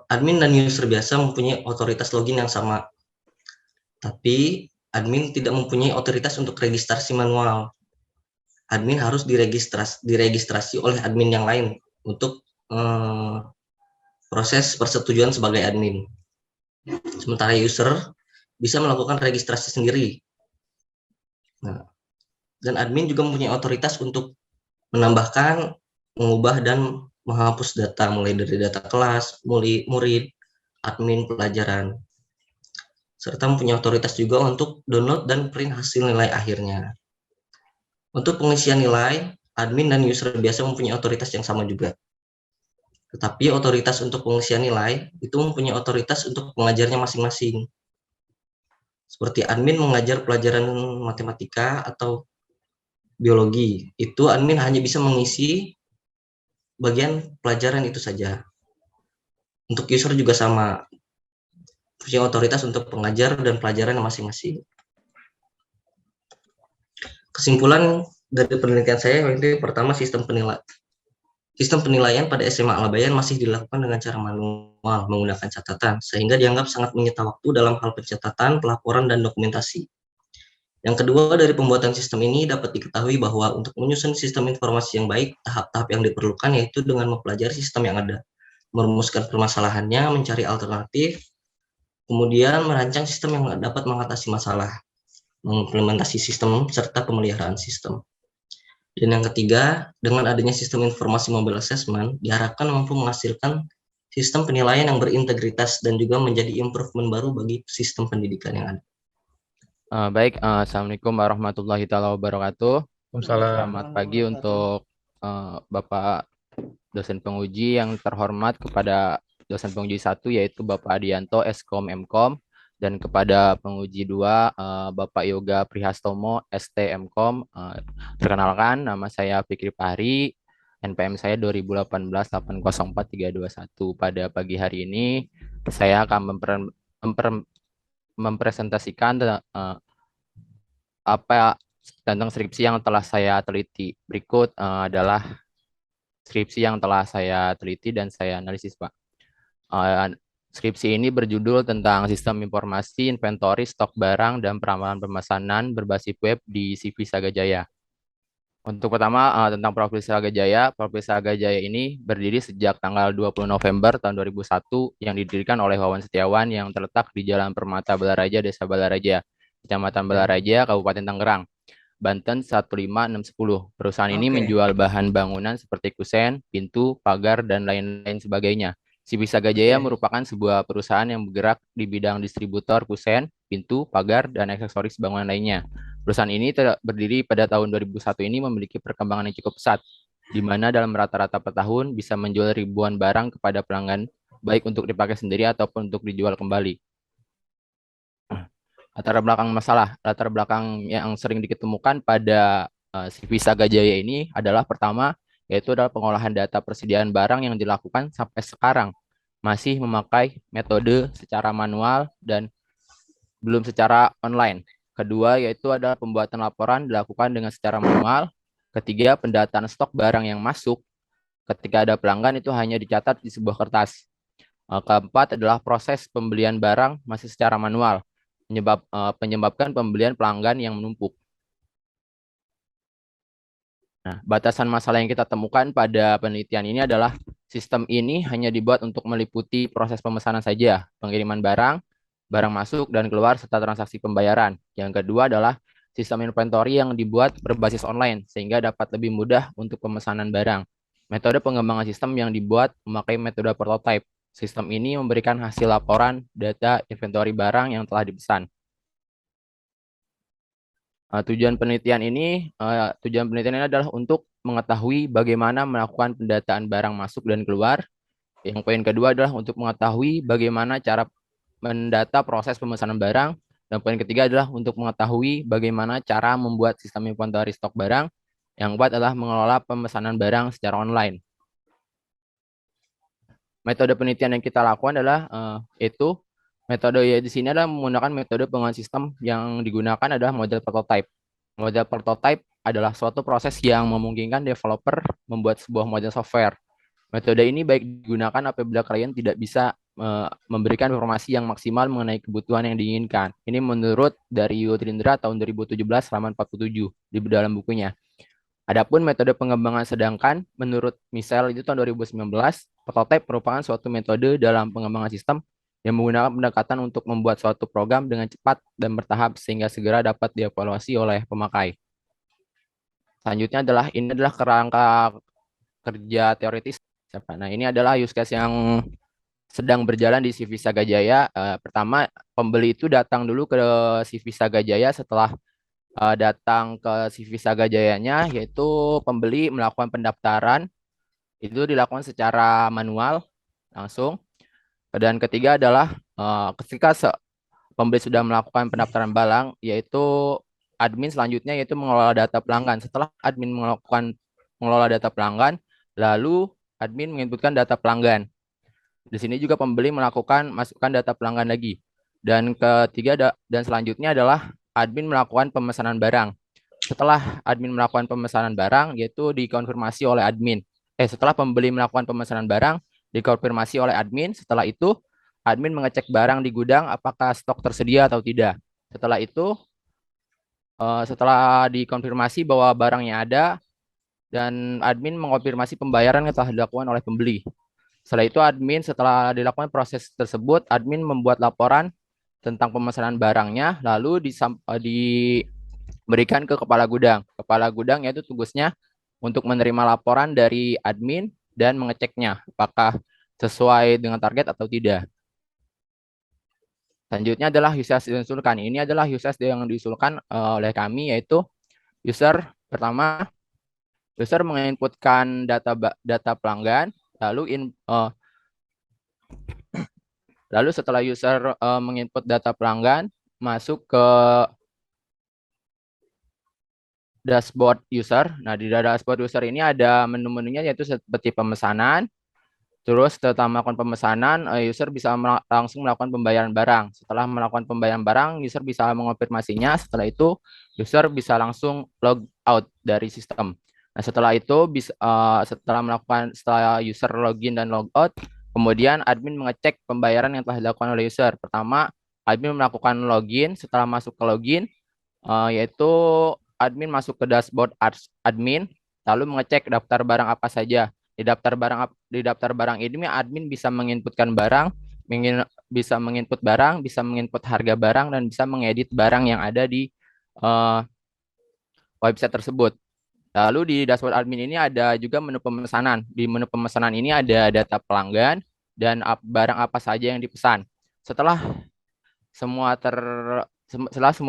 S2: Admin dan user biasa mempunyai otoritas login yang sama, tapi admin tidak mempunyai otoritas untuk registrasi manual. Admin harus diregistrasi oleh admin yang lain untuk proses persetujuan sebagai admin. Sementara user bisa melakukan registrasi sendiri. Nah, dan admin juga mempunyai otoritas untuk menambahkan, mengubah, dan menghapus data, mulai dari data kelas, murid, admin, pelajaran. Serta mempunyai otoritas juga untuk download dan print hasil nilai akhirnya. Untuk pengisian nilai, admin dan user biasa mempunyai otoritas yang sama juga. Tetapi otoritas untuk pengisian nilai itu mempunyai otoritas untuk pengajarnya masing-masing. Seperti admin mengajar pelajaran matematika atau biologi, itu admin hanya bisa mengisi bagian pelajaran itu saja. Untuk user juga sama, punya otoritas untuk pengajar dan pelajaran masing-masing. Kesimpulan dari penelitian saya yaitu pertama, sistem penilaian pada SMA Al-Bayan masih dilakukan dengan cara manual menggunakan catatan, sehingga dianggap sangat menyita waktu dalam hal pencatatan, pelaporan, dan dokumentasi. Yang kedua, dari pembuatan sistem ini dapat diketahui bahwa untuk menyusun sistem informasi yang baik, tahap-tahap yang diperlukan yaitu dengan mempelajari sistem yang ada, merumuskan permasalahannya, mencari alternatif, kemudian merancang sistem yang dapat mengatasi masalah, mengimplementasi sistem, serta pemeliharaan sistem. Dan yang ketiga, dengan adanya sistem informasi mobile assessment, diharapkan mampu menghasilkan sistem penilaian yang berintegritas dan juga menjadi improvement baru bagi sistem pendidikan yang ada.
S5: Baik, Assalamualaikum warahmatullahi wabarakatuh. Selamat pagi untuk Bapak dosen penguji yang terhormat, kepada dosen penguji 1 yaitu Bapak Adianto, Eskom Mkom, dan kepada penguji 2 Bapak Yoga Prihastomo, ST Mkom. Perkenalkan, nama saya Fikri Fahri, NPM saya 2018-804-321. Pada pagi hari ini saya akan mempresentasikan apa tentang skripsi yang telah saya teliti. Berikut adalah skripsi yang telah saya teliti dan saya analisis, Pak. Skripsi ini berjudul tentang sistem informasi, inventory, stok barang, dan peramalan pemesanan berbasis web di CV Saga Jaya. Untuk pertama tentang Profil Saga Jaya. Profil Saga Jaya ini berdiri sejak tanggal 20 November tahun 2001 yang didirikan oleh Wawan Setiawan yang terletak di Jalan Permata Balaraja, Desa Balaraja, Kecamatan Balaraja, Kabupaten Tangerang, Banten 15610. Perusahaan ini
S1: Oke.
S5: menjual bahan bangunan seperti kusen, pintu, pagar, dan lain-lain sebagainya. CV Saga Jaya
S1: Oke.
S5: merupakan sebuah perusahaan yang bergerak di bidang distributor kusen, pintu, pagar, dan aksesoris bangunan lainnya. Perusahaan ini berdiri pada tahun 2001 ini memiliki perkembangan yang cukup pesat, di mana dalam rata-rata per tahun bisa menjual ribuan barang kepada pelanggan, baik untuk dipakai sendiri ataupun untuk dijual kembali. Latar belakang yang sering diketemukan pada CV Saga Jaya ini adalah pertama, yaitu adalah pengolahan data persediaan barang yang dilakukan sampai sekarang masih memakai metode secara manual dan belum secara online. Kedua, yaitu adalah pembuatan laporan dilakukan dengan secara manual. Ketiga, pendataan stok barang yang masuk ketika ada pelanggan itu hanya dicatat di sebuah kertas. Keempat adalah proses pembelian barang masih secara manual, menyebabkan pembelian pelanggan yang menumpuk. Nah, batasan masalah yang kita temukan pada penelitian ini adalah sistem ini hanya dibuat untuk meliputi proses pemesanan saja, pengiriman barang, barang masuk dan keluar, serta transaksi pembayaran. Yang kedua adalah sistem inventory yang dibuat berbasis online, sehingga dapat lebih mudah untuk pemesanan barang. Metode pengembangan sistem yang dibuat memakai metode prototype. Sistem ini memberikan hasil laporan data inventory barang yang telah dipesan. Tujuan penelitian ini adalah untuk mengetahui bagaimana melakukan pendataan barang masuk dan keluar. Yang poin kedua adalah untuk mengetahui bagaimana cara mendata proses pemesanan barang. Dan poin ketiga adalah untuk mengetahui bagaimana cara membuat sistem inventory stok barang. Yang keempat adalah mengelola pemesanan barang secara online. Metode penelitian yang kita lakukan adalah metode di sini adalah menggunakan metode pengembangan sistem yang digunakan adalah model prototype. Model prototype adalah suatu proses yang memungkinkan developer membuat sebuah model software. Metode ini baik digunakan apabila klien tidak bisa memberikan informasi yang maksimal mengenai kebutuhan yang diinginkan. Ini menurut dari Yutrindra tahun 2017 halaman 47 di dalam bukunya. Adapun metode pengembangan sedangkan menurut Michel itu tahun 2019, prototype merupakan suatu metode dalam pengembangan sistem yang menggunakan pendekatan untuk membuat suatu program dengan cepat dan bertahap sehingga segera dapat dievaluasi oleh pemakai. Selanjutnya ini adalah kerangka kerja teoritis. Nah, ini adalah use case yang sedang berjalan di CV Saga Jaya. Pertama, pembeli itu datang dulu ke CV Saga Jaya. Setelah datang ke CV Saga Jayanya, yaitu pembeli melakukan pendaftaran. Itu dilakukan secara manual langsung. Dan ketiga adalah ketika pembeli sudah melakukan pendaftaran barang, yaitu admin selanjutnya yaitu mengelola data pelanggan. Setelah admin mengelola data pelanggan, lalu admin menginputkan data pelanggan. Di sini juga pembeli masukkan data pelanggan lagi. Dan ketiga dan selanjutnya adalah admin melakukan pemesanan barang. Setelah admin melakukan pemesanan barang, yaitu dikonfirmasi oleh admin. Setelah pembeli melakukan pemesanan barang, dikonfirmasi oleh admin. Setelah itu, admin mengecek barang di gudang apakah stok tersedia atau tidak. Setelah itu, setelah dikonfirmasi bahwa barangnya ada, dan admin mengonfirmasi pembayaran yang telah dilakukan oleh pembeli. Setelah dilakukan proses tersebut, admin membuat laporan tentang pemesanan barangnya, lalu diberikan ke kepala gudang. Kepala gudang yaitu tugasnya untuk menerima laporan dari admin dan mengeceknya apakah sesuai dengan target atau tidak. Selanjutnya adalah use case yang diusulkan. Ini adalah use case yang diusulkan oleh kami, yaitu pertama, user menginputkan data pelanggan, lalu setelah user menginput data pelanggan, masuk ke dashboard user. Nah, di dashboard user ini ada menu-menunya yaitu seperti pemesanan. Terus setelah melakukan pemesanan, user bisa langsung melakukan pembayaran barang. Setelah melakukan pembayaran barang, user bisa mengonfirmasinya. Setelah itu, user bisa langsung log out dari sistem. Nah, setelah itu, setelah user login dan log out, kemudian admin mengecek pembayaran yang telah dilakukan oleh user. Pertama, admin melakukan login. Setelah masuk ke login, yaitu admin masuk ke dashboard admin, lalu mengecek daftar barang apa saja. Di daftar barang ini admin bisa menginputkan barang, bisa menginput barang, bisa menginput harga barang, dan bisa mengedit barang yang ada di website tersebut. Lalu di dashboard admin ini ada juga menu pemesanan. Di menu pemesanan ini ada data pelanggan dan barang apa saja yang dipesan. Setelah semua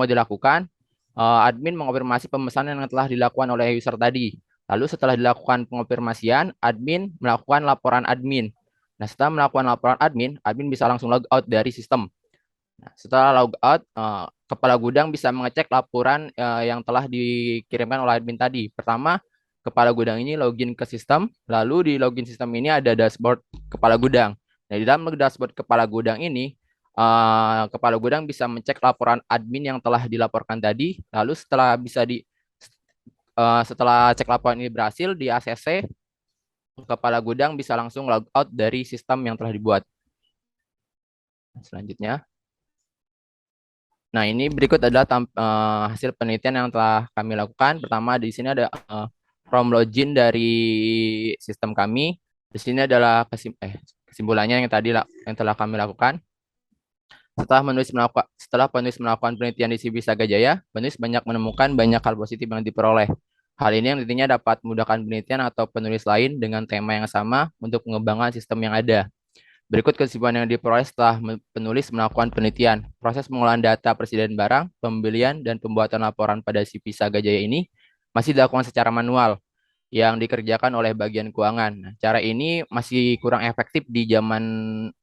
S5: dilakukan, admin mengonfirmasi pemesanan yang telah dilakukan oleh user tadi. Lalu setelah dilakukan pengonfirmasian, admin melakukan laporan admin. Nah, setelah melakukan laporan admin, admin bisa langsung log out dari sistem. Nah, setelah log out, kepala gudang bisa mengecek laporan yang telah dikirimkan oleh admin tadi. Pertama, kepala gudang ini login ke sistem, lalu di login sistem ini ada dashboard kepala gudang. Nah, di dalam dashboard kepala gudang ini, kepala gudang bisa mengecek laporan admin yang telah dilaporkan tadi. Lalu setelah cek laporan ini berhasil di ACC, kepala gudang bisa langsung log out dari sistem yang telah dibuat. Selanjutnya. Nah, ini berikut adalah hasil penelitian yang telah kami lakukan. Pertama, di sini ada from login dari sistem kami. Di sini adalah kesimpulannya yang telah kami lakukan. Setelah penulis melakukan penelitian di CV Saga Jaya, penulis banyak menemukan banyak hal positif yang diperoleh. Hal ini yang nantinya dapat memudahkan penelitian atau penulis lain dengan tema yang sama untuk mengembangkan sistem yang ada. Berikut kesimpulan yang diperoleh setelah penulis melakukan penelitian. Proses pengolahan data persediaan barang, pembelian, dan pembuatan laporan pada CV Saga Jaya ini masih dilakukan secara manual yang dikerjakan oleh bagian keuangan. Nah, cara ini masih kurang efektif di zaman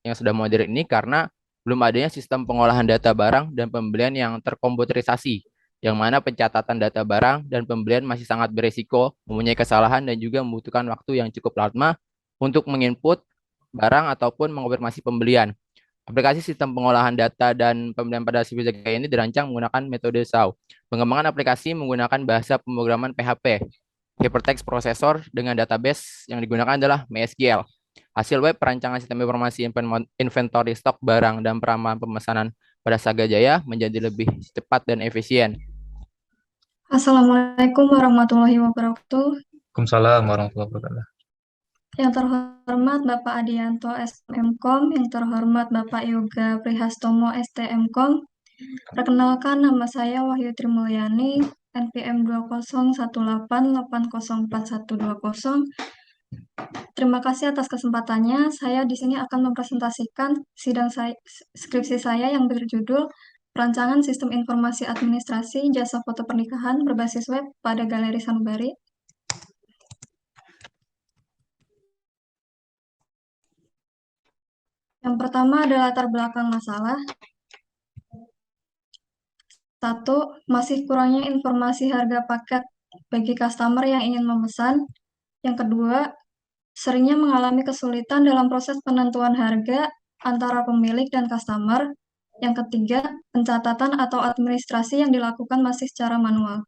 S5: yang sudah modern ini karena belum adanya sistem pengolahan data barang dan pembelian yang terkomputerisasi, yang mana pencatatan data barang dan pembelian masih sangat beresiko, mempunyai kesalahan, dan juga membutuhkan waktu yang cukup lama untuk menginput barang ataupun mengonfirmasi pembelian. Aplikasi sistem pengolahan data dan pembelian pada CV Saga ini dirancang menggunakan metode SAW. Pengembangan aplikasi menggunakan bahasa pemrograman PHP. Hypertext Processor dengan database yang digunakan adalah MySQL. Hasil web perancangan sistem informasi inventory stok barang dan peramalan pemesanan pada Saga Jaya menjadi lebih cepat dan efisien.
S6: Assalamualaikum warahmatullahi wabarakatuh.
S7: Waalaikumsalam warahmatullahi wabarakatuh.
S6: Yang terhormat Bapak Adianto SMMkom, yang terhormat Bapak Yoga Prihastomo STMkom. Perkenalkan, nama saya Wahyu Trimulyani, NPM 201880404120. Terima kasih atas kesempatannya. Saya di sini akan mempresentasikan skripsi saya yang berjudul Perancangan Sistem Informasi Administrasi Jasa Foto Pernikahan berbasis web pada Galeri Sanubari. Yang pertama adalah latar belakang masalah. 1. Masih kurangnya informasi harga paket bagi customer yang ingin memesan. Yang kedua, seringnya mengalami kesulitan dalam proses penentuan harga antara pemilik dan customer. Yang ketiga, pencatatan atau administrasi yang dilakukan masih secara manual.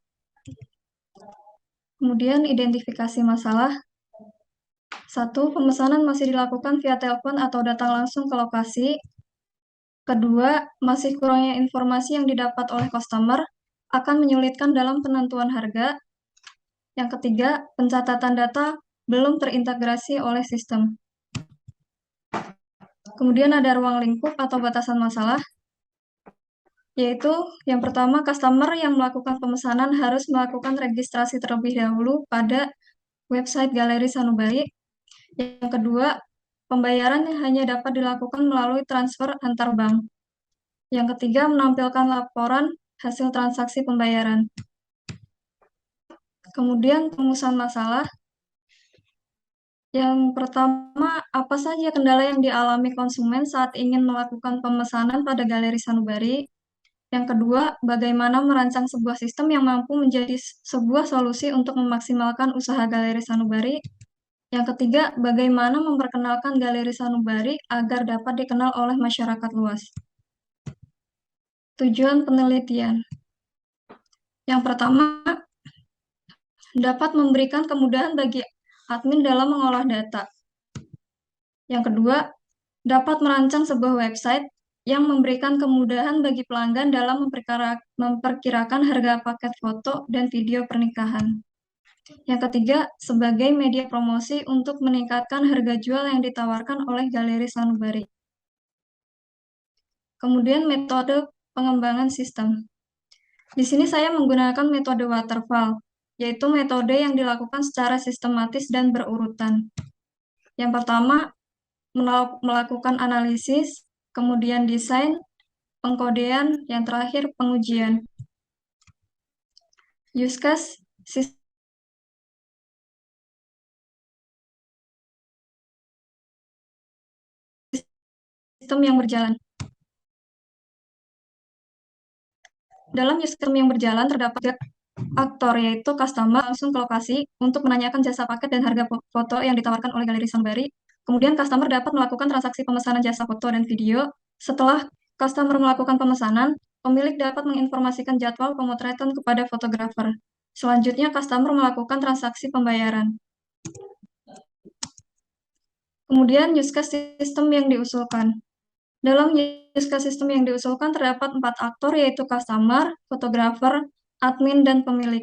S6: Kemudian, identifikasi masalah. 1. Pemesanan masih dilakukan via telepon atau datang langsung ke lokasi. Kedua, masih kurangnya informasi yang didapat oleh customer akan menyulitkan dalam penentuan harga. Yang ketiga, pencatatan data belum terintegrasi oleh sistem. Kemudian ada ruang lingkup atau batasan masalah, yaitu yang pertama, customer yang melakukan pemesanan harus melakukan registrasi terlebih dahulu pada website Galeri Sanubari. Yang kedua, pembayaran yang hanya dapat dilakukan melalui transfer antar bank. Yang ketiga, menampilkan laporan hasil transaksi pembayaran. Kemudian, pengusahaan masalah. Yang pertama, apa saja kendala yang dialami konsumen saat ingin melakukan pemesanan pada Galeri Sanubari? Yang kedua, bagaimana merancang sebuah sistem yang mampu menjadi sebuah solusi untuk memaksimalkan usaha Galeri Sanubari? Yang ketiga, bagaimana memperkenalkan Galeri Sanubari agar dapat dikenal oleh masyarakat luas? Tujuan penelitian. Yang pertama, dapat memberikan kemudahan bagi admin dalam mengolah data. Yang kedua, dapat merancang sebuah website yang memberikan kemudahan bagi pelanggan dalam memperkirakan harga paket foto dan video pernikahan. Yang ketiga, sebagai media promosi untuk meningkatkan harga jual yang ditawarkan oleh Galeri Sanubari. Kemudian metode pengembangan sistem. Di sini saya menggunakan metode waterfall, yaitu metode yang dilakukan secara sistematis dan berurutan. Yang pertama, melakukan analisis, kemudian desain, pengkodean, yang terakhir pengujian. Use case sistem yang berjalan. Dalam sistem yang berjalan terdapat aktor, yaitu customer langsung ke lokasi untuk menanyakan jasa paket dan harga foto yang ditawarkan oleh Galeri Sanubari. Kemudian customer dapat melakukan transaksi pemesanan jasa foto dan video. Setelah customer melakukan pemesanan, pemilik dapat menginformasikan jadwal pemotretan kepada fotografer. Selanjutnya, customer melakukan transaksi pembayaran. Kemudian, use case sistem yang diusulkan. Dalam use case sistem yang diusulkan terdapat 4 aktor, yaitu customer, fotografer, admin, dan pemilik.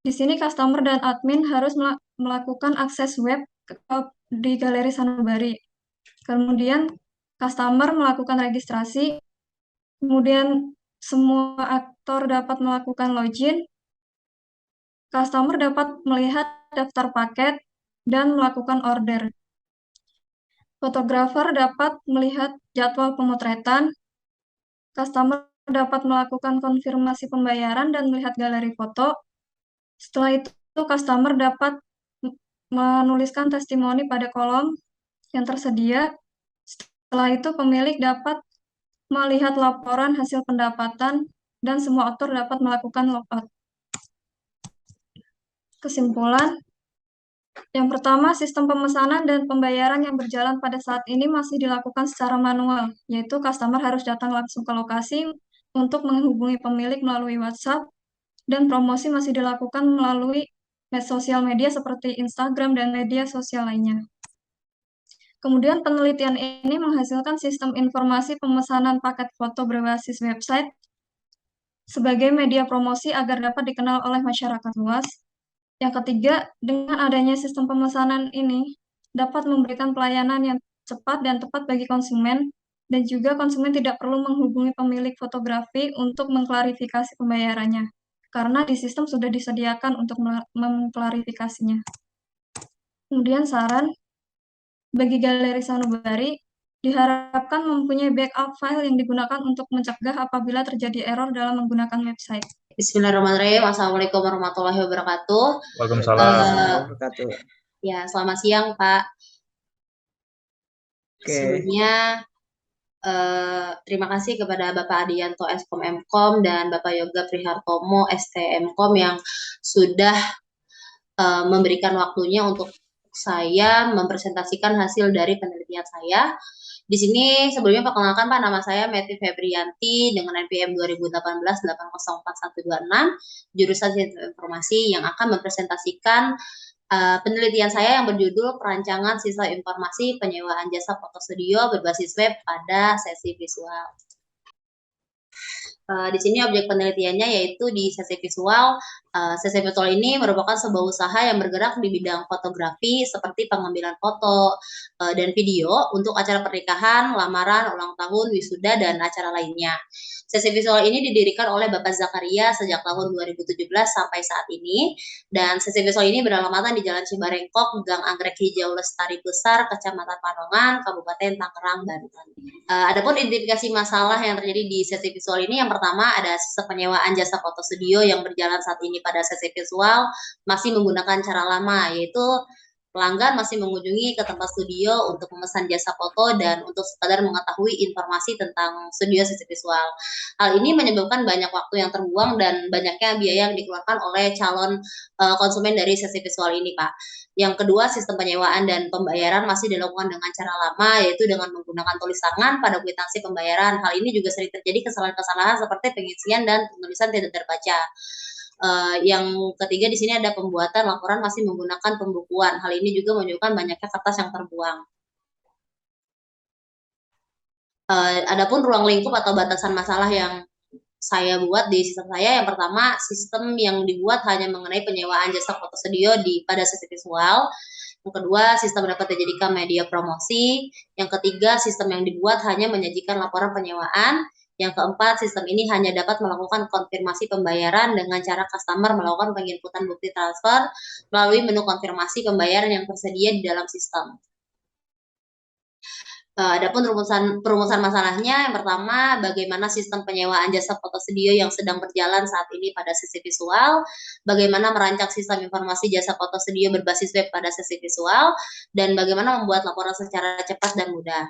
S6: Di sini customer dan admin harus melakukan akses web di Galeri Sanubari. Kemudian customer melakukan registrasi, kemudian semua aktor dapat melakukan login, customer dapat melihat daftar paket dan melakukan order. Fotografer dapat melihat jadwal pemotretan, customer dapat melakukan konfirmasi pembayaran dan melihat galeri foto. Setelah itu, customer dapat menuliskan testimoni pada kolom yang tersedia. Setelah itu, pemilik dapat melihat laporan hasil pendapatan dan semua aktor dapat melakukan logout. Kesimpulan, yang pertama, sistem pemesanan dan pembayaran yang berjalan pada saat ini masih dilakukan secara manual, yaitu customer harus datang langsung ke lokasi untuk menghubungi pemilik melalui WhatsApp, dan promosi masih dilakukan melalui sosial media seperti Instagram dan media sosial lainnya. Kemudian penelitian ini menghasilkan sistem informasi pemesanan paket foto berbasis website sebagai media promosi agar dapat dikenal oleh masyarakat luas. Yang ketiga, dengan adanya sistem pemesanan ini dapat memberikan pelayanan yang cepat dan tepat bagi konsumen, dan juga konsumen tidak perlu menghubungi pemilik fotografi untuk mengklarifikasi pembayarannya, karena di sistem sudah disediakan untuk mengklarifikasinya. Kemudian saran, bagi Galeri Sanubari, diharapkan mempunyai backup file yang digunakan untuk mencegah apabila terjadi error dalam menggunakan website.
S8: Bismillahirrahmanirrahim. Assalamualaikum warahmatullahi wabarakatuh.
S7: Waalaikumsalam.
S8: Ya, selamat siang, Pak. Sebelumnya, terima kasih kepada Bapak Adianto Eskom Mkom dan Bapak Yoga Prihartomo STMkom yang sudah memberikan waktunya untuk saya mempresentasikan hasil dari penelitian saya. Di sini sebelumnya perkenalkan Pak, nama saya Meti Febrianti dengan NPM 2018-804126, jurusan Sistem Informasi, yang akan mempresentasikan penelitian saya yang berjudul Perancangan Sistem Informasi Penyewaan Jasa Foto Studio berbasis web pada sesi visual. Di sini objek penelitiannya yaitu di sesi visual. Sesi visual ini merupakan sebuah usaha yang bergerak di bidang fotografi seperti pengambilan foto dan video untuk acara pernikahan, lamaran, ulang tahun, wisuda, dan acara lainnya. Sesi visual ini didirikan oleh Bapak Zakaria sejak tahun 2017 sampai saat ini, dan sesi visual ini beralamatkan di Jalan Cibarengkok, Gang Anggrek Hijau Lestari Besar, Kecamatan Panongan, Kabupaten Tangerang, Banten. Adapun identifikasi masalah yang terjadi di sesi visual ini, yang pertama ada sistem penyewaan jasa foto studio yang berjalan saat ini pada sesi visual masih menggunakan cara lama, yaitu pelanggan masih mengunjungi ke tempat studio untuk memesan jasa foto dan untuk sekadar mengetahui informasi tentang studio sesi visual. Hal ini menyebabkan banyak waktu yang terbuang dan banyaknya biaya yang dikeluarkan oleh calon konsumen dari sesi visual ini, Pak. Yang kedua, sistem penyewaan dan pembayaran masih dilakukan dengan cara lama, yaitu dengan menggunakan tulis tangan pada kwitansi pembayaran. Hal ini juga sering terjadi kesalahan-kesalahan seperti pengisian dan penulisan tidak terbaca. Yang ketiga, di sini ada pembuatan laporan masih menggunakan pembukuan. Hal ini juga menunjukkan banyaknya kertas yang terbuang. Adapun ruang lingkup atau batasan masalah yang saya buat di sistem saya, yang pertama, sistem yang dibuat hanya mengenai penyewaan jasa foto studio pada sesi visual. Yang kedua, sistem dapat dijadikan media promosi. Yang ketiga, sistem yang dibuat hanya menyajikan laporan penyewaan. Yang keempat, sistem ini hanya dapat melakukan konfirmasi pembayaran dengan cara customer melakukan penginputan bukti transfer melalui menu konfirmasi pembayaran yang tersedia di dalam sistem. Adapun perumusan masalahnya, yang pertama, bagaimana sistem penyewaan jasa foto studio yang sedang berjalan saat ini pada sesi visual, bagaimana merancang sistem informasi jasa foto studio berbasis web pada sesi visual, dan bagaimana membuat laporan secara cepat dan mudah.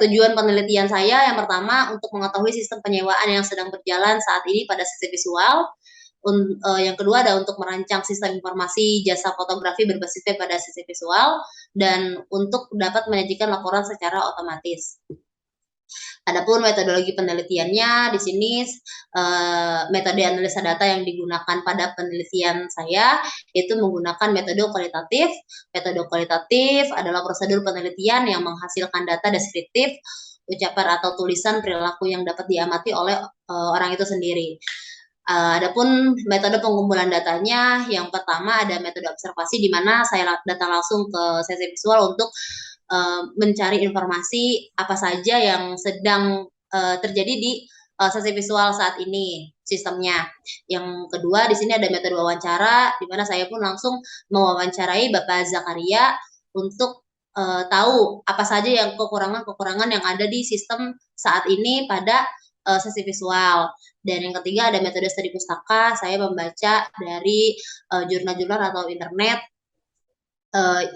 S8: Tujuan penelitian saya yang pertama untuk mengetahui sistem penyewaan yang sedang berjalan saat ini pada sesi visual. Yang kedua ada untuk merancang sistem informasi jasa fotografi berbasis web pada sesi visual dan untuk dapat menyajikan laporan secara otomatis. Adapun metodologi penelitiannya di sini metode analisa data yang digunakan pada penelitian saya itu menggunakan metode kualitatif. Metode kualitatif adalah prosedur penelitian yang menghasilkan data deskriptif, ucapan atau tulisan perilaku yang dapat diamati oleh orang itu sendiri. Adapun metode pengumpulan datanya, yang pertama ada metode observasi di mana saya datang langsung ke sesi visual untuk mencari informasi apa saja yang sedang terjadi di sesi visual saat ini sistemnya. Yang kedua di sini ada metode wawancara di mana saya pun langsung mewawancarai Bapak Zakaria untuk tahu apa saja yang kekurangan yang ada di sistem saat ini pada sesi visual. Dan yang ketiga ada metode studi pustaka, saya membaca dari jurnal-jurnal atau internet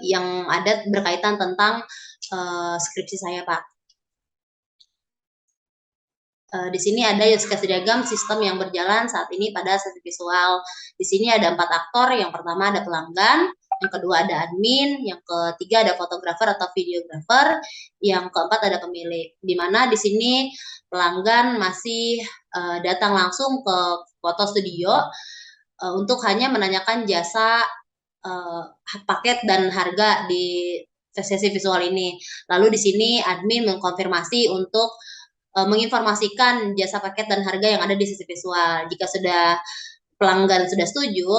S8: yang ada berkaitan tentang skripsi saya, Pak. Di sini ada use case diagram sistem yang berjalan saat ini pada sesi visual. Di sini ada 4 aktor, yang pertama ada pelanggan, yang kedua ada admin, yang ketiga ada fotografer atau videografer, yang keempat ada pemilik. Di mana di sini pelanggan masih datang langsung ke foto studio untuk hanya menanyakan jasa paket dan harga di sesi visual ini. Lalu di sini admin mengkonfirmasi untuk menginformasikan jasa paket dan harga yang ada di sesi visual. Jika pelanggan sudah setuju,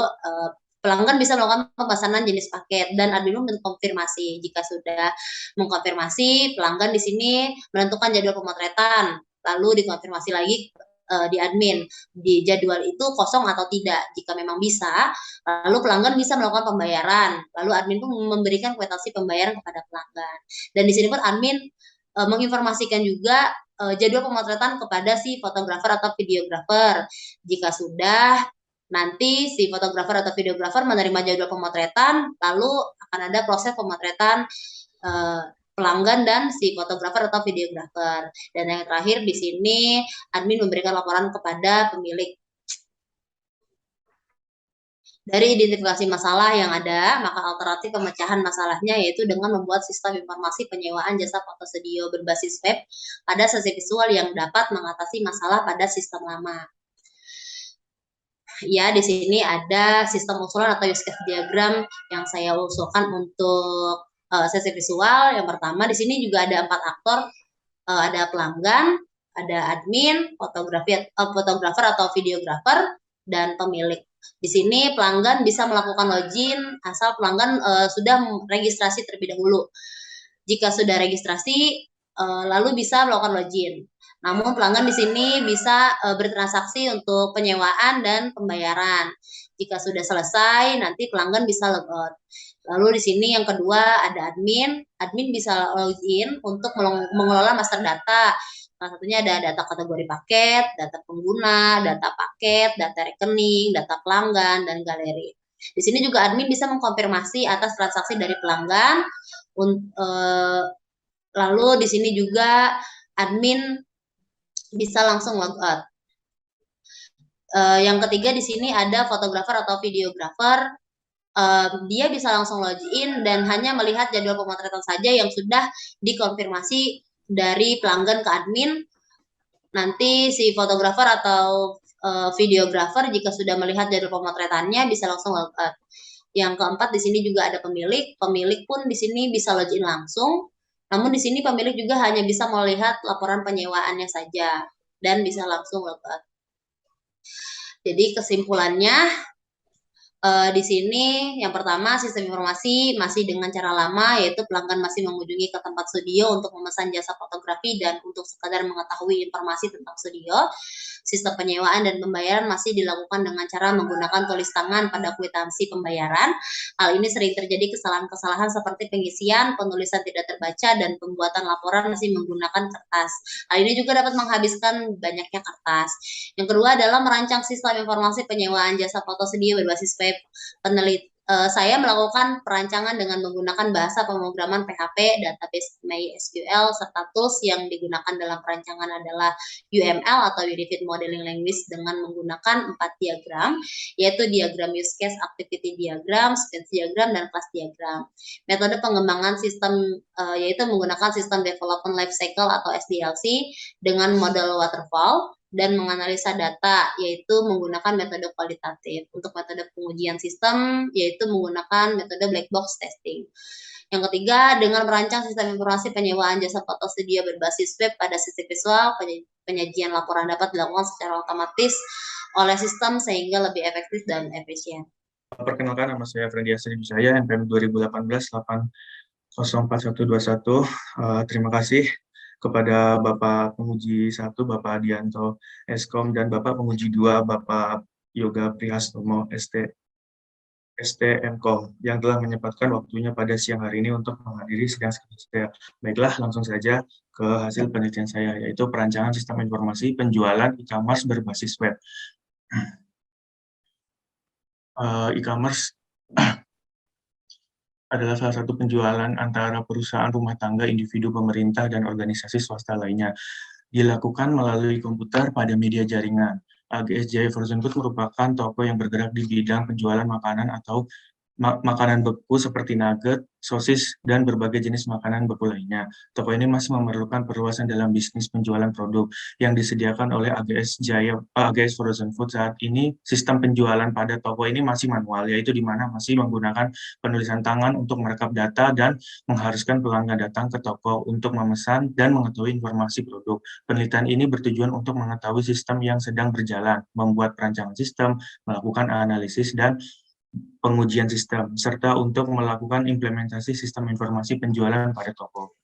S8: pelanggan bisa melakukan pemesanan jenis paket dan admin mengkonfirmasi. Jika sudah mengkonfirmasi, pelanggan di sini menentukan jadwal pemotretan, lalu dikonfirmasi lagi di admin di jadwal itu kosong atau tidak. Jika memang bisa, lalu pelanggan bisa melakukan pembayaran, lalu admin pun memberikan kwitansi pembayaran kepada pelanggan. Dan di sini pun admin menginformasikan juga jadwal pemotretan kepada si fotografer atau videografer. Jika sudah, nanti si fotografer atau videografer menerima jadwal pemotretan, lalu akan ada proses pemotretan pelanggan dan si fotografer atau videografer. Dan yang terakhir di sini admin memberikan laporan kepada pemilik. Dari identifikasi masalah yang ada, maka alternatif pemecahan masalahnya yaitu dengan membuat sistem informasi penyewaan jasa foto studio berbasis web pada sesi visual yang dapat mengatasi masalah pada sistem lama. Ya, di sini ada sistem usulan atau use case diagram yang saya usulkan untuk sesi visual. Yang pertama di sini juga ada 4 aktor, ada pelanggan, ada admin, fotografer atau videografer, dan pemilik. Di sini pelanggan bisa melakukan login asal pelanggan sudah registrasi terlebih dahulu. Jika sudah registrasi, lalu bisa melakukan login. Namun pelanggan di sini bisa bertransaksi untuk penyewaan dan pembayaran. Jika sudah selesai, nanti pelanggan bisa logout. Lalu di sini yang kedua ada admin. Admin bisa login untuk mengelola master data. Salah satunya ada data kategori paket, data pengguna, data paket, data rekening, data pelanggan, dan galeri. Di sini juga admin bisa mengkonfirmasi atas transaksi dari pelanggan. Lalu di sini juga admin bisa langsung logout. Yang ketiga di sini ada fotografer atau videografer. Dia bisa langsung login dan hanya melihat jadwal pemotretan saja yang sudah dikonfirmasi dari pelanggan ke admin. Nanti si fotografer atau videografer jika sudah melihat jadwal pemotretannya bisa langsung logout. Yang keempat di sini juga ada pemilik. Pemilik pun di sini bisa login langsung. Namun di sini pemilik juga hanya bisa melihat laporan penyewaannya saja dan bisa langsung login. Jadi kesimpulannya, di sini yang pertama sistem informasi masih dengan cara lama, yaitu pelanggan masih mengunjungi ke tempat studio untuk memesan jasa fotografi dan untuk sekadar mengetahui informasi tentang studio. Sistem penyewaan dan pembayaran masih dilakukan dengan cara menggunakan tulis tangan pada kwitansi pembayaran. Hal ini sering terjadi kesalahan-kesalahan seperti pengisian, penulisan tidak terbaca, dan pembuatan laporan masih menggunakan kertas. Hal ini juga dapat menghabiskan banyaknya kertas. Yang kedua adalah merancang sistem informasi penyewaan jasa foto studio berbasis web. Saya melakukan perancangan dengan menggunakan bahasa pemrograman PHP, database MySQL, serta tools yang digunakan dalam perancangan adalah UML atau Unified Modeling Language dengan menggunakan 4 diagram, yaitu diagram use case, activity diagram, sequence diagram, dan class diagram. Metode pengembangan sistem yaitu menggunakan sistem development life cycle atau SDLC dengan model waterfall, dan menganalisa data, yaitu menggunakan metode kualitatif. Untuk metode pengujian sistem, yaitu menggunakan metode black box testing. Yang ketiga, dengan merancang sistem informasi penyewaan jasa foto studio berbasis web pada sisi visual, penyajian laporan dapat dilakukan secara otomatis oleh sistem sehingga lebih efektif dan efisien.
S9: Perkenalkan, nama saya Freddy Asri Wijaya, NPM 2018-8041121. Terima kasih kepada Bapak Penguji 1, Bapak Adianto Eskom, dan Bapak Penguji 2, Bapak Yoga Prihastomo STMkom, yang telah menyempatkan waktunya pada siang hari ini untuk menghadiri sidang skripsi saya. Baiklah, langsung saja ke hasil penelitian saya, yaitu perancangan sistem informasi penjualan e-commerce berbasis web. E-commerce adalah salah satu penjualan antara perusahaan rumah tangga, individu, pemerintah, dan organisasi swasta lainnya. Dilakukan melalui komputer pada media jaringan. AGS Jaya Frozen Food merupakan toko yang bergerak di bidang penjualan makanan atau makanan beku seperti nugget, sosis, dan berbagai jenis makanan beku lainnya. Toko ini masih memerlukan perluasan dalam bisnis penjualan produk yang disediakan oleh AGS Frozen Food. Saat ini sistem penjualan pada toko ini masih manual, yaitu di mana masih menggunakan penulisan tangan untuk merekap data dan mengharuskan pelanggan datang ke toko untuk memesan dan mengetahui informasi produk. Penelitian ini bertujuan untuk mengetahui sistem yang sedang berjalan, membuat perancangan sistem, melakukan analisis dan pengujian sistem, serta untuk melakukan implementasi sistem informasi penjualan pada toko.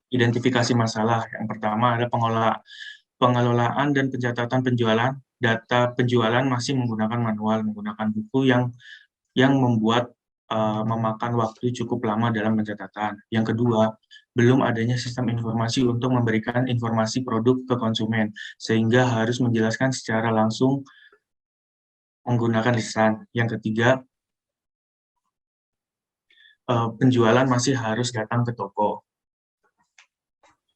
S9: Identifikasi masalah. Yang pertama adalah pengelolaan dan pencatatan penjualan. Data penjualan masih menggunakan manual, menggunakan buku yang membuat memakan waktu cukup lama dalam pencatatan. Yang kedua, belum adanya sistem informasi untuk memberikan informasi produk ke konsumen, sehingga harus menjelaskan secara langsung menggunakan lisan. Yang ketiga, penjualan masih harus datang ke toko.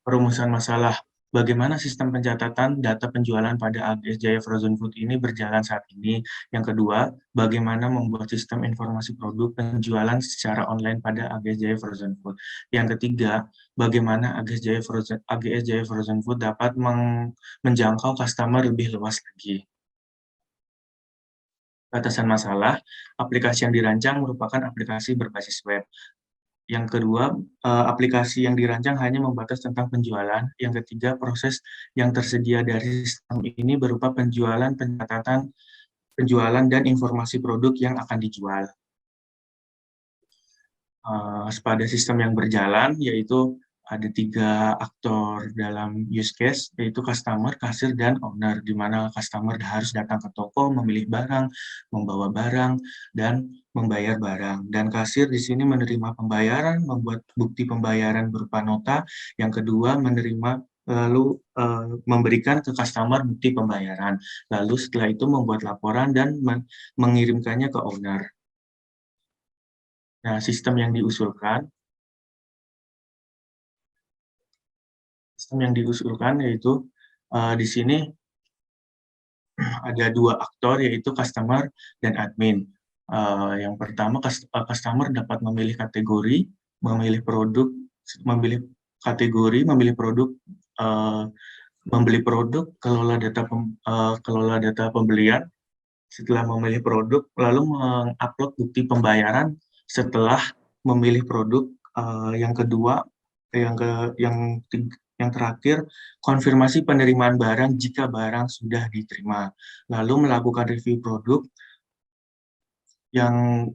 S9: Perumusan masalah. Bagaimana sistem pencatatan data penjualan pada AGS Jaya Frozen Food ini berjalan saat ini? Yang kedua, bagaimana membuat sistem informasi produk penjualan secara online pada AGS Jaya Frozen Food? Yang ketiga, bagaimana AGS Jaya Frozen Food dapat menjangkau customer lebih luas lagi? Batasan masalah, aplikasi yang dirancang merupakan aplikasi berbasis web. Yang kedua, aplikasi yang dirancang hanya membatas tentang penjualan. Yang ketiga, proses yang tersedia dari sistem ini berupa penjualan, pencatatan, penjualan, dan informasi produk yang akan dijual. Pada sistem yang berjalan, yaitu ada 3 aktor dalam use case, yaitu customer, kasir, dan owner, di mana customer harus datang ke toko, memilih barang, membawa barang, dan membayar barang. Dan kasir di sini menerima pembayaran, membuat bukti pembayaran berupa nota. Yang kedua, menerima lalu memberikan ke customer bukti pembayaran. Lalu setelah itu membuat laporan dan mengirimkannya ke owner. Nah, sistem yang diusulkan yaitu di sini ada 2 aktor, yaitu customer dan admin. Yang pertama, customer dapat memilih kategori, memilih produk, memilih kategori, memilih produk, membeli produk, kelola data pembelian. Setelah memilih produk, lalu mengupload bukti pembayaran setelah memilih produk Yang kedua, yang terakhir, konfirmasi penerimaan barang jika barang sudah diterima. Lalu melakukan review produk yang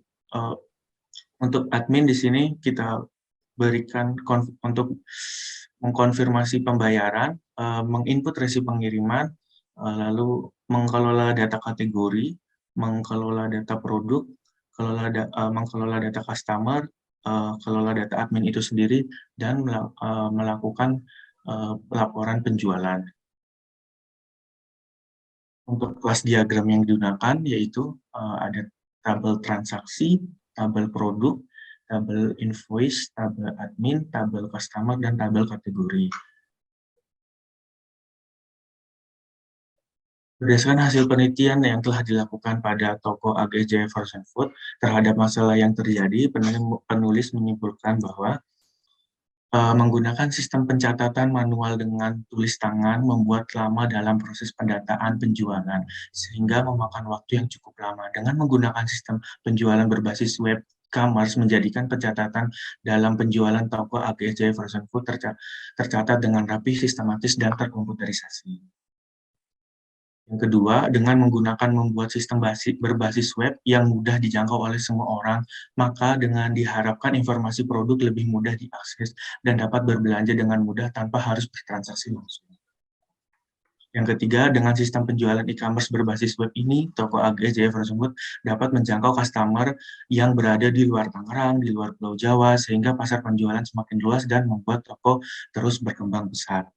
S9: untuk admin di sini kita berikan untuk mengkonfirmasi pembayaran, menginput resi pengiriman, lalu mengelola data kategori, mengelola data produk, mengelola data customer, kelola data admin itu sendiri, dan melakukan laporan penjualan. Untuk kelas diagram yang digunakan yaitu ada tabel transaksi, tabel produk, tabel invoice, tabel admin, tabel customer, dan tabel kategori. Berdasarkan hasil penelitian yang telah dilakukan pada toko AGS Jaya Frozen Food terhadap masalah yang terjadi, penulis menyimpulkan bahwa menggunakan sistem pencatatan manual dengan tulis tangan membuat lama dalam proses pendataan penjualan, sehingga memakan waktu yang cukup lama. Dengan menggunakan sistem penjualan berbasis web commerce menjadikan pencatatan dalam penjualan toko AGS Jaya Frozen Food tercatat dengan rapi, sistematis, dan terkomputerisasi. Yang kedua, dengan membuat sistem berbasis web yang mudah dijangkau oleh semua orang, maka dengan diharapkan informasi produk lebih mudah diakses dan dapat berbelanja dengan mudah tanpa harus bertransaksi langsung. Yang ketiga, dengan sistem penjualan e-commerce berbasis web ini, toko AGS Jaya Frozen Food dapat menjangkau customer yang berada di luar Tangerang, di luar Pulau Jawa, sehingga pasar penjualan semakin luas dan membuat toko terus berkembang pesat.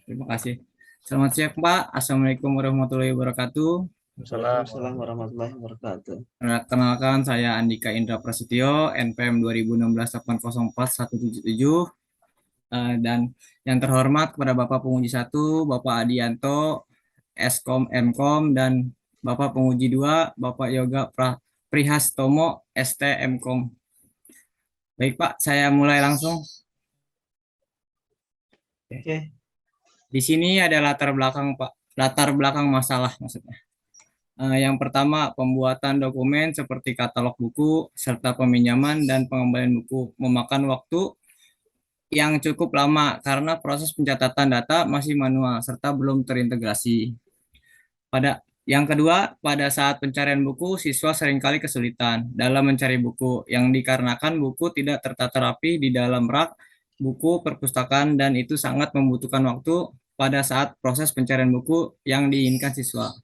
S10: Terima kasih. Selamat siang, Pak. Assalamualaikum warahmatullahi wabarakatuh.
S7: Waalaikumsalam warahmatullahi wabarakatuh.
S10: Perkenalkan, saya Andika Indra Prasetyo, NPM 2016-804-177. Dan yang terhormat kepada Bapak Penguji 1, Bapak Adianto, Eskom Mkom, dan Bapak Penguji 2, Bapak Yoga Prihastomo, ST Mkom. Baik, Pak, saya mulai langsung. Oke. Di sini ada latar belakang, Pak. Latar belakang masalah maksudnya. Yang pertama, pembuatan dokumen seperti katalog buku, serta peminjaman dan pengembalian buku memakan waktu yang cukup lama karena proses pencatatan data masih manual serta belum terintegrasi. Yang kedua, pada saat pencarian buku, siswa seringkali kesulitan dalam mencari buku yang dikarenakan buku tidak tertata rapi di dalam rak buku perpustakaan, dan itu sangat membutuhkan waktu pada saat proses pencarian buku yang diinginkan siswa.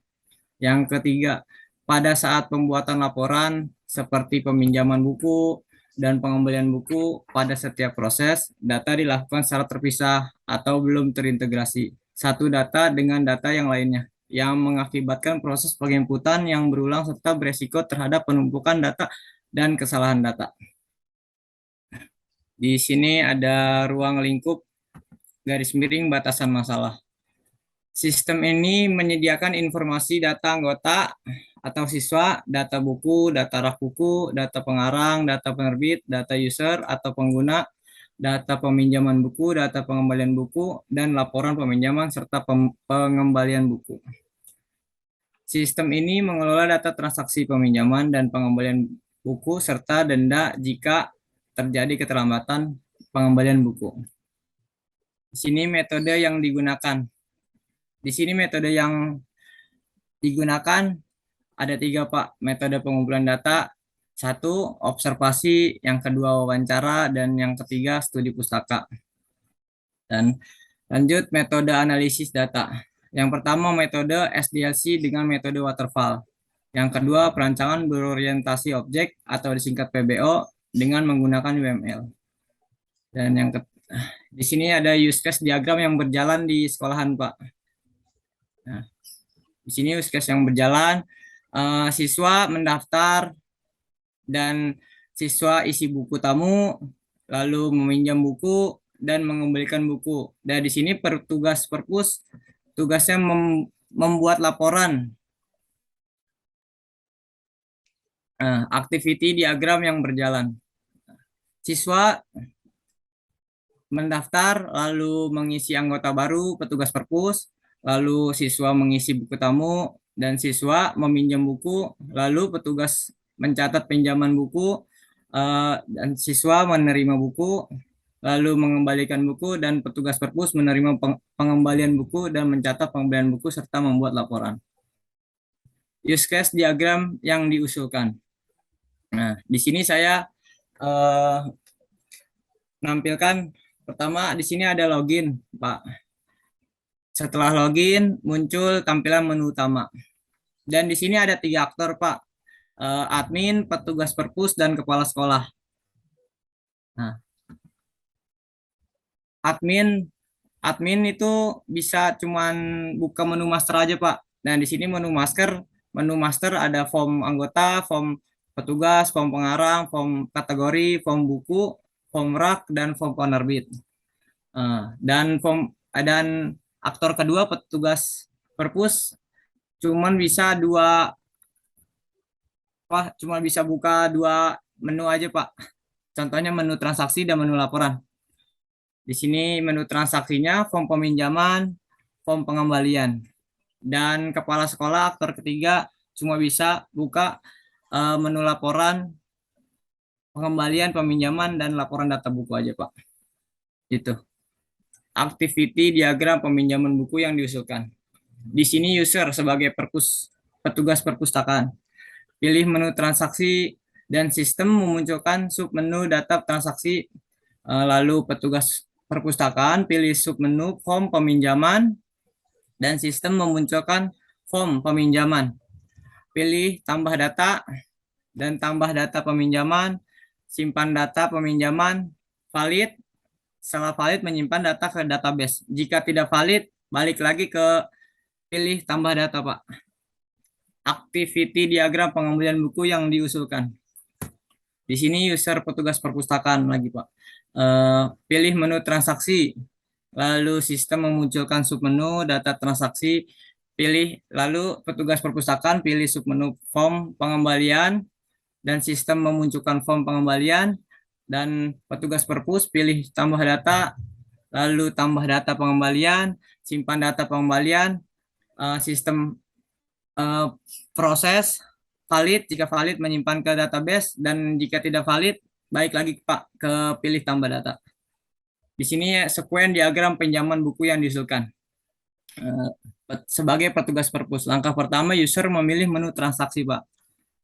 S10: Yang ketiga, pada saat pembuatan laporan seperti peminjaman buku dan pengembalian buku, pada setiap proses data dilakukan secara terpisah atau belum terintegrasi satu data dengan data yang lainnya, yang mengakibatkan proses penginputan yang berulang serta beresiko terhadap penumpukan data dan kesalahan data. Di sini ada ruang lingkup garis miring batasan masalah. Sistem ini menyediakan informasi data anggota atau siswa, data buku, data rak buku, data pengarang, data penerbit, data user atau pengguna, data peminjaman buku, data pengembalian buku, dan laporan peminjaman serta pengembalian buku. Sistem ini mengelola data transaksi peminjaman dan pengembalian buku serta denda jika terjadi keterlambatan pengembalian buku. Di sini metode yang digunakan. Di sini metode yang digunakan ada 3, Pak. Metode pengumpulan data, 1, observasi, yang kedua wawancara, dan yang ketiga studi pustaka. Dan lanjut metode analisis data. Yang pertama metode SDLC dengan metode waterfall. Yang kedua perancangan berorientasi objek atau disingkat PBO dengan menggunakan UML. Dan di sini ada use case diagram yang berjalan di sekolahan, Pak. Nah, di sini use case yang berjalan, siswa mendaftar dan siswa isi buku tamu, lalu meminjam buku dan mengembalikan buku. Dan di sini petugas perpus tugasnya membuat laporan. Activity diagram yang berjalan. Siswa mendaftar, lalu mengisi anggota baru, petugas perpus, lalu siswa mengisi buku tamu, dan siswa meminjam buku, lalu petugas mencatat pinjaman buku, dan siswa menerima buku, lalu mengembalikan buku, dan petugas perpus menerima pengembalian buku dan mencatat pengembalian buku serta membuat laporan. Use case diagram yang diusulkan. Nah, di sini saya menampilkan pertama di sini ada login, Pak. Setelah login muncul tampilan menu utama. Dan di sini ada 3 aktor, Pak. Admin, petugas perpus, dan kepala sekolah. Nah, admin itu bisa cuman buka menu master aja, Pak. Dan di sini menu master ada form anggota, form petugas, form pengarang, form kategori, form buku, form rak, dan form penerbit. Dan aktor kedua petugas perpus cuma bisa buka 2 menu aja, Pak. Contohnya menu transaksi dan menu laporan. Di sini menu transaksinya form peminjaman, form pengembalian. Dan kepala sekolah aktor ketiga cuma bisa buka menu laporan, pengembalian, peminjaman, dan laporan data buku aja, Pak. Gitu. Activity diagram peminjaman buku yang diusulkan. Di sini user sebagai petugas perpustakaan. Pilih menu transaksi dan sistem memunculkan submenu data transaksi. Lalu petugas perpustakaan pilih submenu form peminjaman dan sistem memunculkan form peminjaman. Pilih tambah data dan tambah data peminjaman, simpan data peminjaman, valid. Setelah valid menyimpan data ke database. Jika tidak valid, balik lagi ke pilih tambah data, Pak. Activity diagram pengembalian buku yang diusulkan. Di sini user petugas perpustakaan lagi, Pak. Pilih menu transaksi, lalu sistem memunculkan submenu data transaksi, lalu petugas perpustakaan pilih submenu form pengembalian dan sistem memunculkan form pengembalian, dan petugas perpus pilih tambah data, lalu tambah data pengembalian, simpan data pengembalian, sistem proses, valid, jika valid menyimpan ke database, dan jika tidak valid, baik lagi, Pak, ke pilih tambah data. Di sini sekuen diagram pinjaman buku yang diusulkan. Sebagai petugas perpus, langkah pertama user memilih menu transaksi, Pak.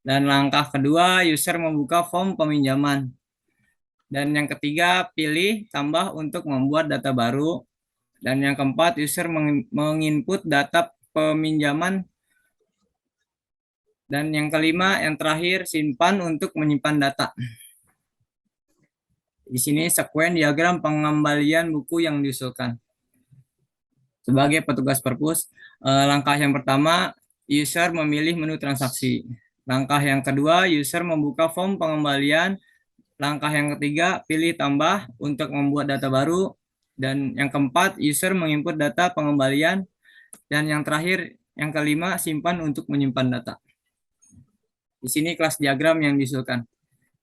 S10: Dan langkah kedua user membuka form peminjaman. Dan yang ketiga, pilih tambah untuk membuat data baru. Dan yang keempat, user menginput data peminjaman. Dan yang kelima, yang terakhir, simpan untuk menyimpan data. Di sini sekuen diagram pengembalian buku yang diusulkan. Sebagai petugas perpus, langkah yang pertama, user memilih menu transaksi. Langkah yang kedua, user membuka form pengembalian. Langkah yang ketiga, pilih tambah untuk membuat data baru. Dan yang keempat, user menginput data pengembalian. Dan yang terakhir, yang kelima, simpan untuk menyimpan data. Di sini kelas diagram yang diusulkan.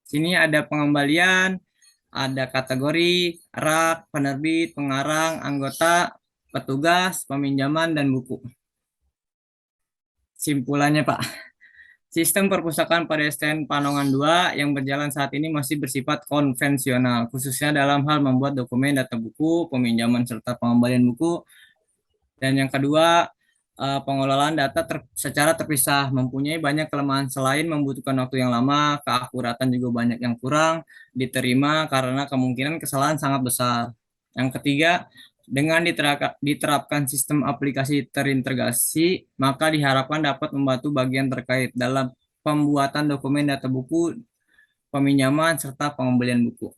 S10: Sini ada pengembalian, ada kategori, rak, penerbit, pengarang, anggota, petugas, peminjaman, dan buku. Simpulannya, Pak. Sistem perpustakaan pada STN Panongan 2 yang berjalan saat ini masih bersifat konvensional, khususnya dalam hal membuat dokumen data buku, peminjaman, serta pengembalian buku. Dan yang kedua, pengelolaan data secara terpisah, mempunyai banyak kelemahan selain membutuhkan waktu yang lama, keakuratan juga banyak yang kurang diterima karena kemungkinan kesalahan sangat besar. Yang ketiga, dengan diterapkan sistem aplikasi terintegrasi, maka diharapkan dapat membantu bagian terkait dalam pembuatan dokumen data buku, peminjaman, serta pengembalian buku.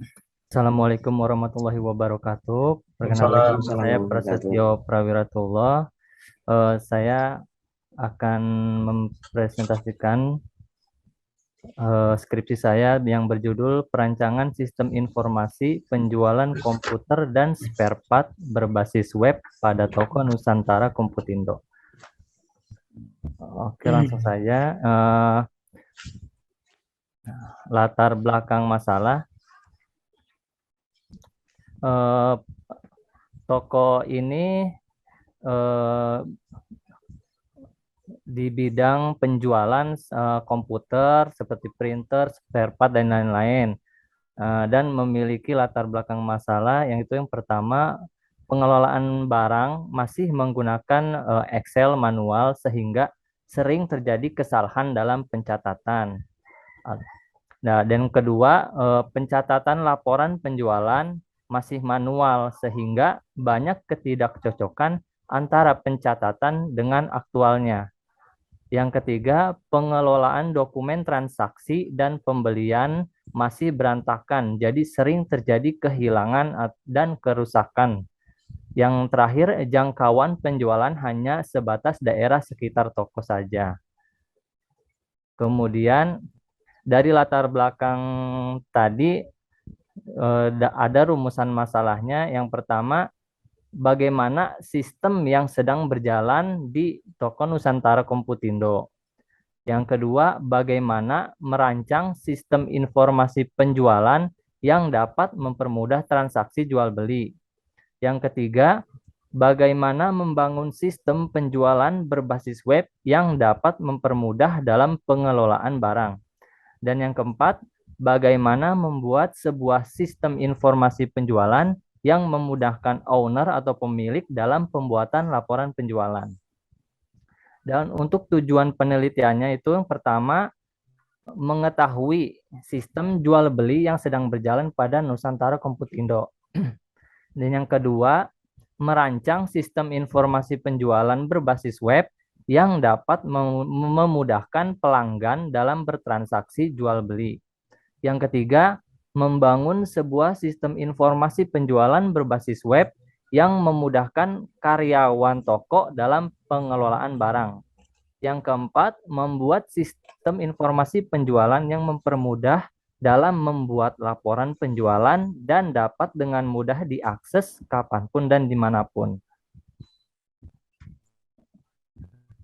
S11: Assalamualaikum warahmatullahi wabarakatuh. Perkenalkan, saya Prasetyo Prawiratullah. Saya akan mempresentasikan skripsi saya yang berjudul Perancangan Sistem Informasi Penjualan Komputer dan Spare Part Berbasis Web pada Toko Nusantara Komputindo. Oke, langsung saja. Latar belakang masalah. Toko ini di bidang penjualan komputer seperti printer, spare part, dan lain-lain. Dan memiliki latar belakang masalah yang itu yang pertama, pengelolaan barang masih menggunakan Excel manual sehingga sering terjadi kesalahan dalam pencatatan. Nah, dan kedua, pencatatan laporan penjualan masih manual sehingga banyak ketidakcocokan antara pencatatan dengan aktualnya. Yang ketiga, pengelolaan dokumen transaksi dan pembelian masih berantakan, jadi sering terjadi kehilangan dan kerusakan. Yang terakhir, jangkauan penjualan hanya sebatas daerah sekitar toko saja. Kemudian, dari latar belakang tadi, ada rumusan masalahnya. Yang pertama, bagaimana sistem yang sedang berjalan di Toko Nusantara Komputindo. Yang kedua, bagaimana merancang sistem informasi penjualan yang dapat mempermudah transaksi jual beli. Yang ketiga, bagaimana membangun sistem penjualan berbasis web yang dapat mempermudah dalam pengelolaan barang. Dan yang keempat, bagaimana membuat sebuah sistem informasi penjualan yang memudahkan owner atau pemilik dalam pembuatan laporan penjualan. Dan untuk tujuan penelitiannya itu yang pertama, mengetahui sistem jual beli yang sedang berjalan pada Nusantara Komputindo. Dan yang kedua, merancang sistem informasi penjualan berbasis web yang dapat memudahkan pelanggan dalam bertransaksi jual beli. Yang ketiga, membangun sebuah sistem informasi penjualan berbasis web yang memudahkan karyawan toko dalam pengelolaan barang. Yang keempat, membuat sistem informasi penjualan yang mempermudah dalam membuat laporan penjualan dan dapat dengan mudah diakses kapanpun dan dimanapun.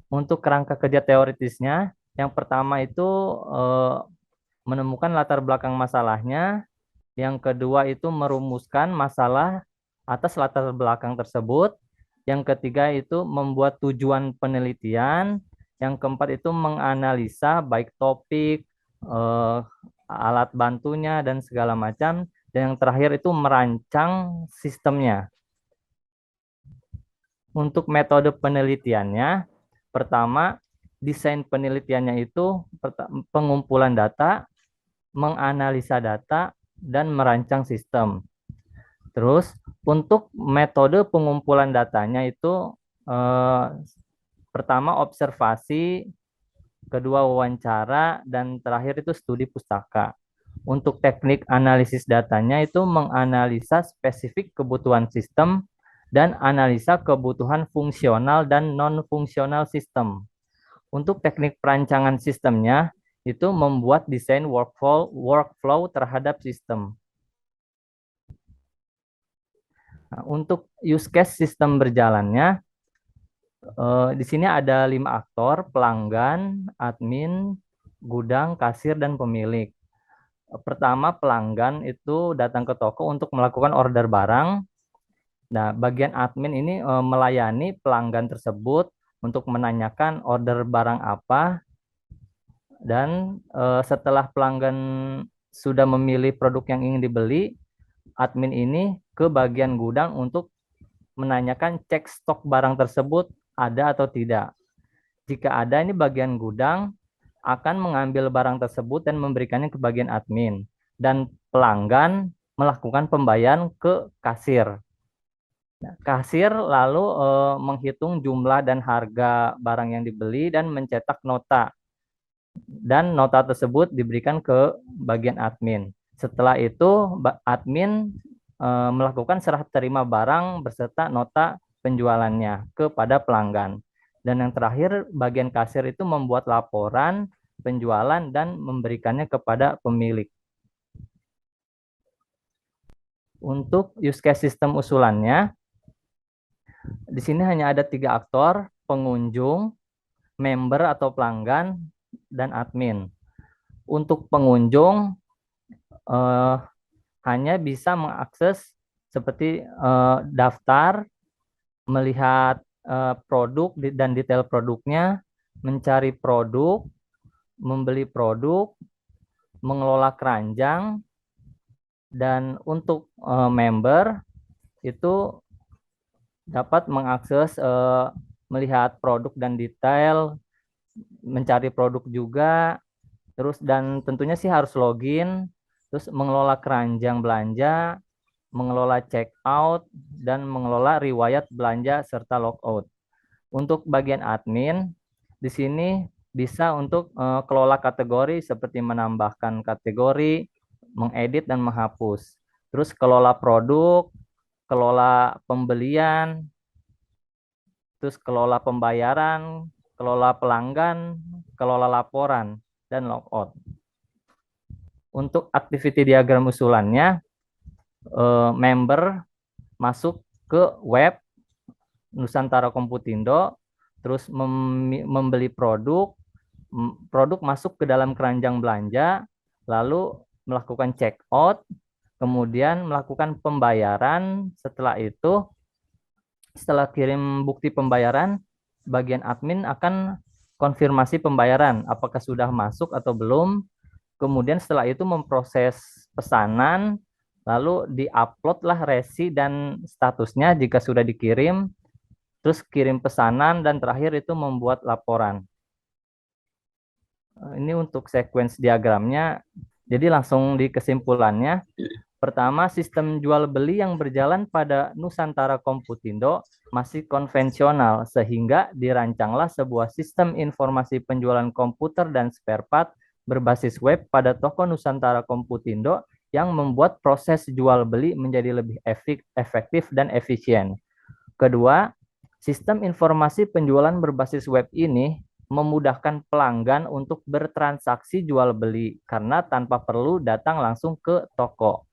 S11: Untuk kerangka kerja teoritisnya, yang pertama itu menemukan latar belakang masalahnya. Yang kedua itu merumuskan masalah atas latar belakang tersebut. Yang ketiga itu membuat tujuan penelitian. Yang keempat itu menganalisa baik topik, alat bantunya, dan segala macam. Dan yang terakhir itu merancang sistemnya. Untuk metode penelitiannya, pertama, desain penelitiannya itu pengumpulan data, menganalisa data, dan merancang sistem. Terus untuk metode pengumpulan datanya itu pertama observasi, kedua wawancara, dan terakhir itu studi pustaka. Untuk teknik analisis datanya itu menganalisa spesifik kebutuhan sistem dan analisa kebutuhan fungsional dan non-fungsional sistem. Untuk teknik perancangan sistemnya itu membuat desain workflow terhadap sistem. Nah, untuk use case sistem berjalannya, di sini ada 5 aktor: pelanggan, admin, gudang, kasir, dan pemilik. Pertama, pelanggan itu datang ke toko untuk melakukan order barang. Nah, bagian admin ini melayani pelanggan tersebut untuk menanyakan order barang apa. Dan setelah pelanggan sudah memilih produk yang ingin dibeli, admin ini ke bagian gudang untuk menanyakan cek stok barang tersebut ada atau tidak. Jika ada, ini bagian gudang akan mengambil barang tersebut dan memberikannya ke bagian admin. Dan pelanggan melakukan pembayaran ke kasir. Nah, kasir lalu menghitung jumlah dan harga barang yang dibeli dan mencetak nota. Dan nota tersebut diberikan ke bagian admin. Setelah itu admin melakukan serah terima barang beserta nota penjualannya kepada pelanggan. Dan yang terakhir, bagian kasir itu membuat laporan penjualan dan memberikannya kepada pemilik. Untuk use case sistem usulannya, di sini hanya ada 3 aktor: pengunjung, member atau pelanggan, dan admin. Untuk pengunjung hanya bisa mengakses seperti daftar, melihat produk dan detail produknya, mencari produk, membeli produk, mengelola keranjang, dan untuk member itu dapat mengakses melihat produk dan detail, mencari produk juga, terus dan tentunya sih harus login, terus mengelola keranjang belanja, mengelola check out, dan mengelola riwayat belanja serta logout. Untuk bagian admin, di sini bisa untuk kelola kategori seperti menambahkan kategori, mengedit dan menghapus. Terus kelola produk, kelola pembelian, terus kelola pembayaran, kelola pelanggan, kelola laporan, dan logout. Untuk activity diagram usulannya, member masuk ke web Nusantara Komputindo, terus membeli produk, produk masuk ke dalam keranjang belanja, lalu melakukan check out, kemudian melakukan pembayaran. Setelah itu, setelah kirim bukti pembayaran, bagian admin akan konfirmasi pembayaran, apakah sudah masuk atau belum. Kemudian setelah itu memproses pesanan, lalu di-uploadlah resi dan statusnya jika sudah dikirim, terus kirim pesanan, dan terakhir itu membuat laporan. Ini untuk sequence diagramnya. Jadi langsung di kesimpulannya. Pertama, sistem jual beli yang berjalan pada Nusantara Komputindo masih konvensional, sehingga dirancanglah sebuah sistem informasi penjualan komputer dan spare part berbasis web pada toko Nusantara Komputindo yang membuat proses jual beli menjadi lebih efektif dan efisien. Kedua, sistem informasi penjualan berbasis web ini memudahkan pelanggan untuk bertransaksi jual beli karena tanpa perlu datang langsung ke toko.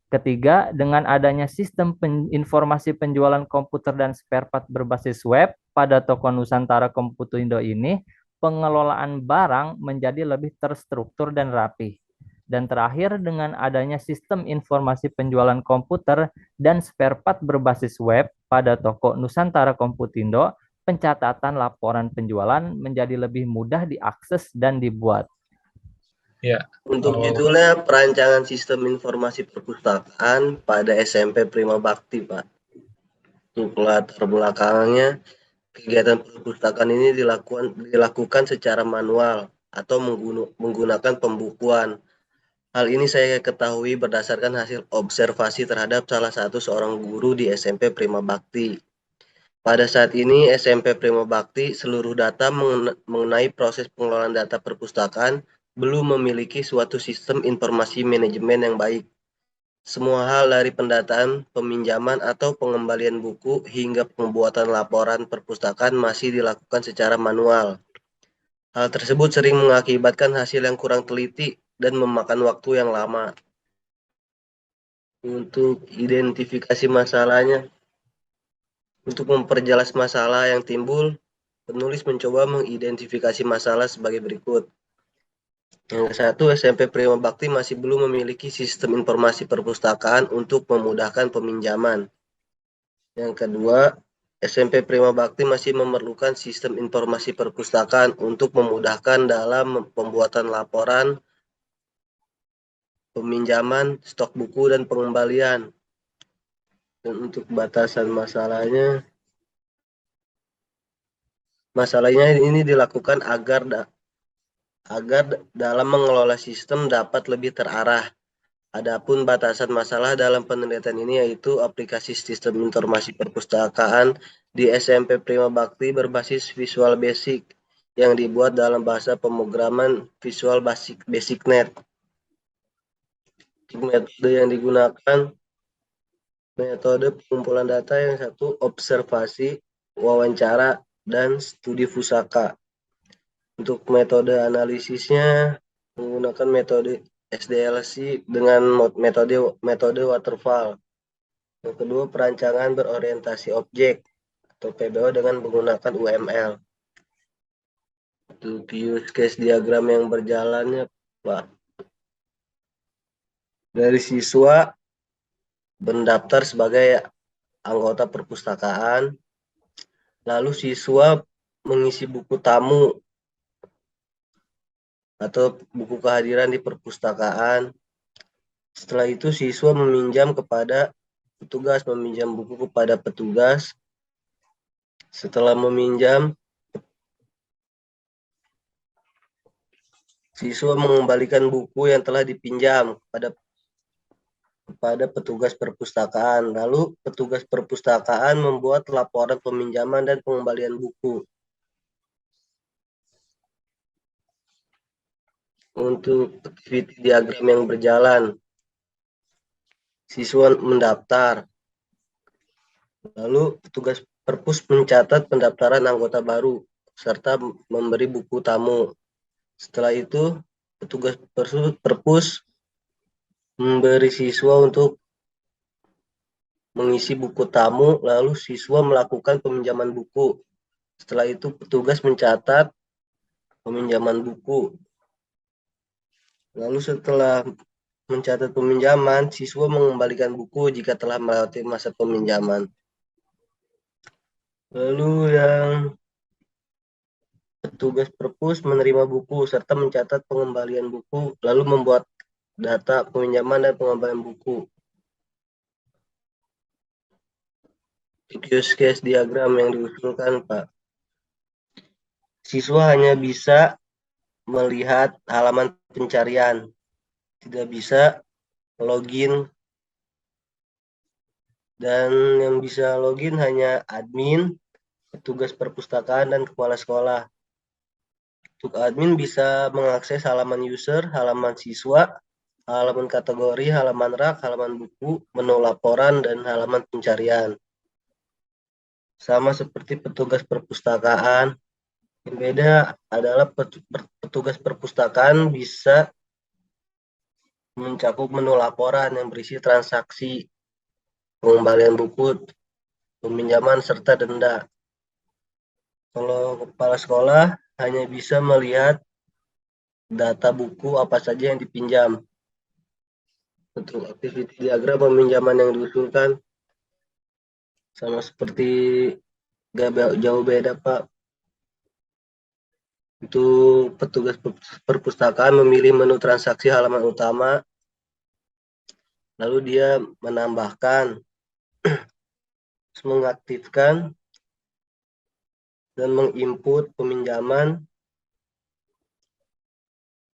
S11: Ketiga, dengan adanya sistem informasi penjualan komputer dan spare part berbasis web pada toko Nusantara Komputindo ini, pengelolaan barang menjadi lebih terstruktur dan rapi. Dan terakhir, dengan adanya sistem informasi penjualan komputer dan spare part berbasis web pada toko Nusantara Komputindo, pencatatan laporan penjualan menjadi lebih mudah diakses dan dibuat.
S1: Ya.
S7: Untuk judulnya perancangan sistem informasi perpustakaan pada SMP Prima Bakti, Pak. Untuk latar belakangnya, kegiatan perpustakaan ini dilakukan secara manual atau menggunakan pembukuan. Hal ini saya ketahui berdasarkan hasil observasi terhadap salah satu seorang guru di SMP Prima Bakti. Pada saat ini SMP Prima Bakti seluruh data mengenai proses pengelolaan data perpustakaan belum memiliki suatu sistem informasi manajemen yang baik. Semua hal dari pendataan, peminjaman atau pengembalian buku hingga pembuatan laporan perpustakaan masih dilakukan secara manual. Hal tersebut sering mengakibatkan hasil yang kurang teliti dan memakan waktu yang lama. Untuk identifikasi masalahnya, untuk memperjelas masalah yang timbul, penulis mencoba mengidentifikasi masalah sebagai berikut. Yang satu, SMP Prima Bakti masih belum memiliki sistem informasi perpustakaan untuk memudahkan peminjaman. Yang kedua, SMP Prima Bakti masih memerlukan sistem informasi perpustakaan untuk memudahkan dalam pembuatan laporan, peminjaman, stok buku, dan pengembalian. Dan untuk batasan masalahnya ini dilakukan agar dalam mengelola sistem dapat lebih terarah. Adapun batasan masalah dalam penelitian ini yaitu aplikasi sistem informasi perpustakaan di SMP Prima Bakti berbasis Visual Basic yang dibuat dalam bahasa pemrograman Visual BasicNet. Metode yang digunakan, metode pengumpulan data yang satu, observasi, wawancara, dan studi Fusaka. Untuk metode analisisnya menggunakan metode SDLC dengan metode waterfall. Yang kedua, perancangan berorientasi objek atau PBO dengan menggunakan UML. Untuk use case diagram yang berjalannya, Pak. Dari siswa mendaftar sebagai anggota perpustakaan, lalu siswa mengisi buku tamu atau buku kehadiran di perpustakaan. Setelah itu siswa meminjam buku kepada petugas. Setelah meminjam, siswa mengembalikan buku yang telah dipinjam kepada petugas perpustakaan. Lalu petugas perpustakaan membuat laporan peminjaman dan pengembalian buku. Untuk activity diagram yang berjalan, siswa mendaftar. Lalu petugas perpus mencatat pendaftaran anggota baru serta memberi buku tamu. Setelah itu, petugas perpus memberi siswa untuk mengisi buku tamu, lalu siswa melakukan peminjaman buku. Setelah itu, petugas mencatat peminjaman buku. Lalu setelah mencatat peminjaman, siswa mengembalikan buku jika telah melewati masa peminjaman. Lalu yang petugas perpus menerima buku serta mencatat pengembalian buku, lalu membuat data peminjaman dan pengembalian buku. Use case diagram yang diusulkan, Pak. Siswa hanya bisa melihat halaman pencarian, tidak bisa login, dan yang bisa login hanya admin, petugas perpustakaan, dan kepala sekolah. Untuk admin bisa mengakses halaman user, halaman siswa, halaman kategori, halaman rak, halaman buku, menu laporan, dan halaman pencarian. Sama seperti petugas perpustakaan, yang beda adalah petugas perpustakaan bisa mencakup menu laporan yang berisi transaksi, pengembalian buku, peminjaman, serta denda. Kalau kepala sekolah hanya bisa melihat data buku apa saja yang dipinjam. Untuk activity diagram peminjaman yang diusulkan sama seperti gak jauh beda, Pak. Itu petugas perpustakaan memilih menu transaksi halaman utama, lalu dia menambahkan, mengaktifkan, dan menginput peminjaman,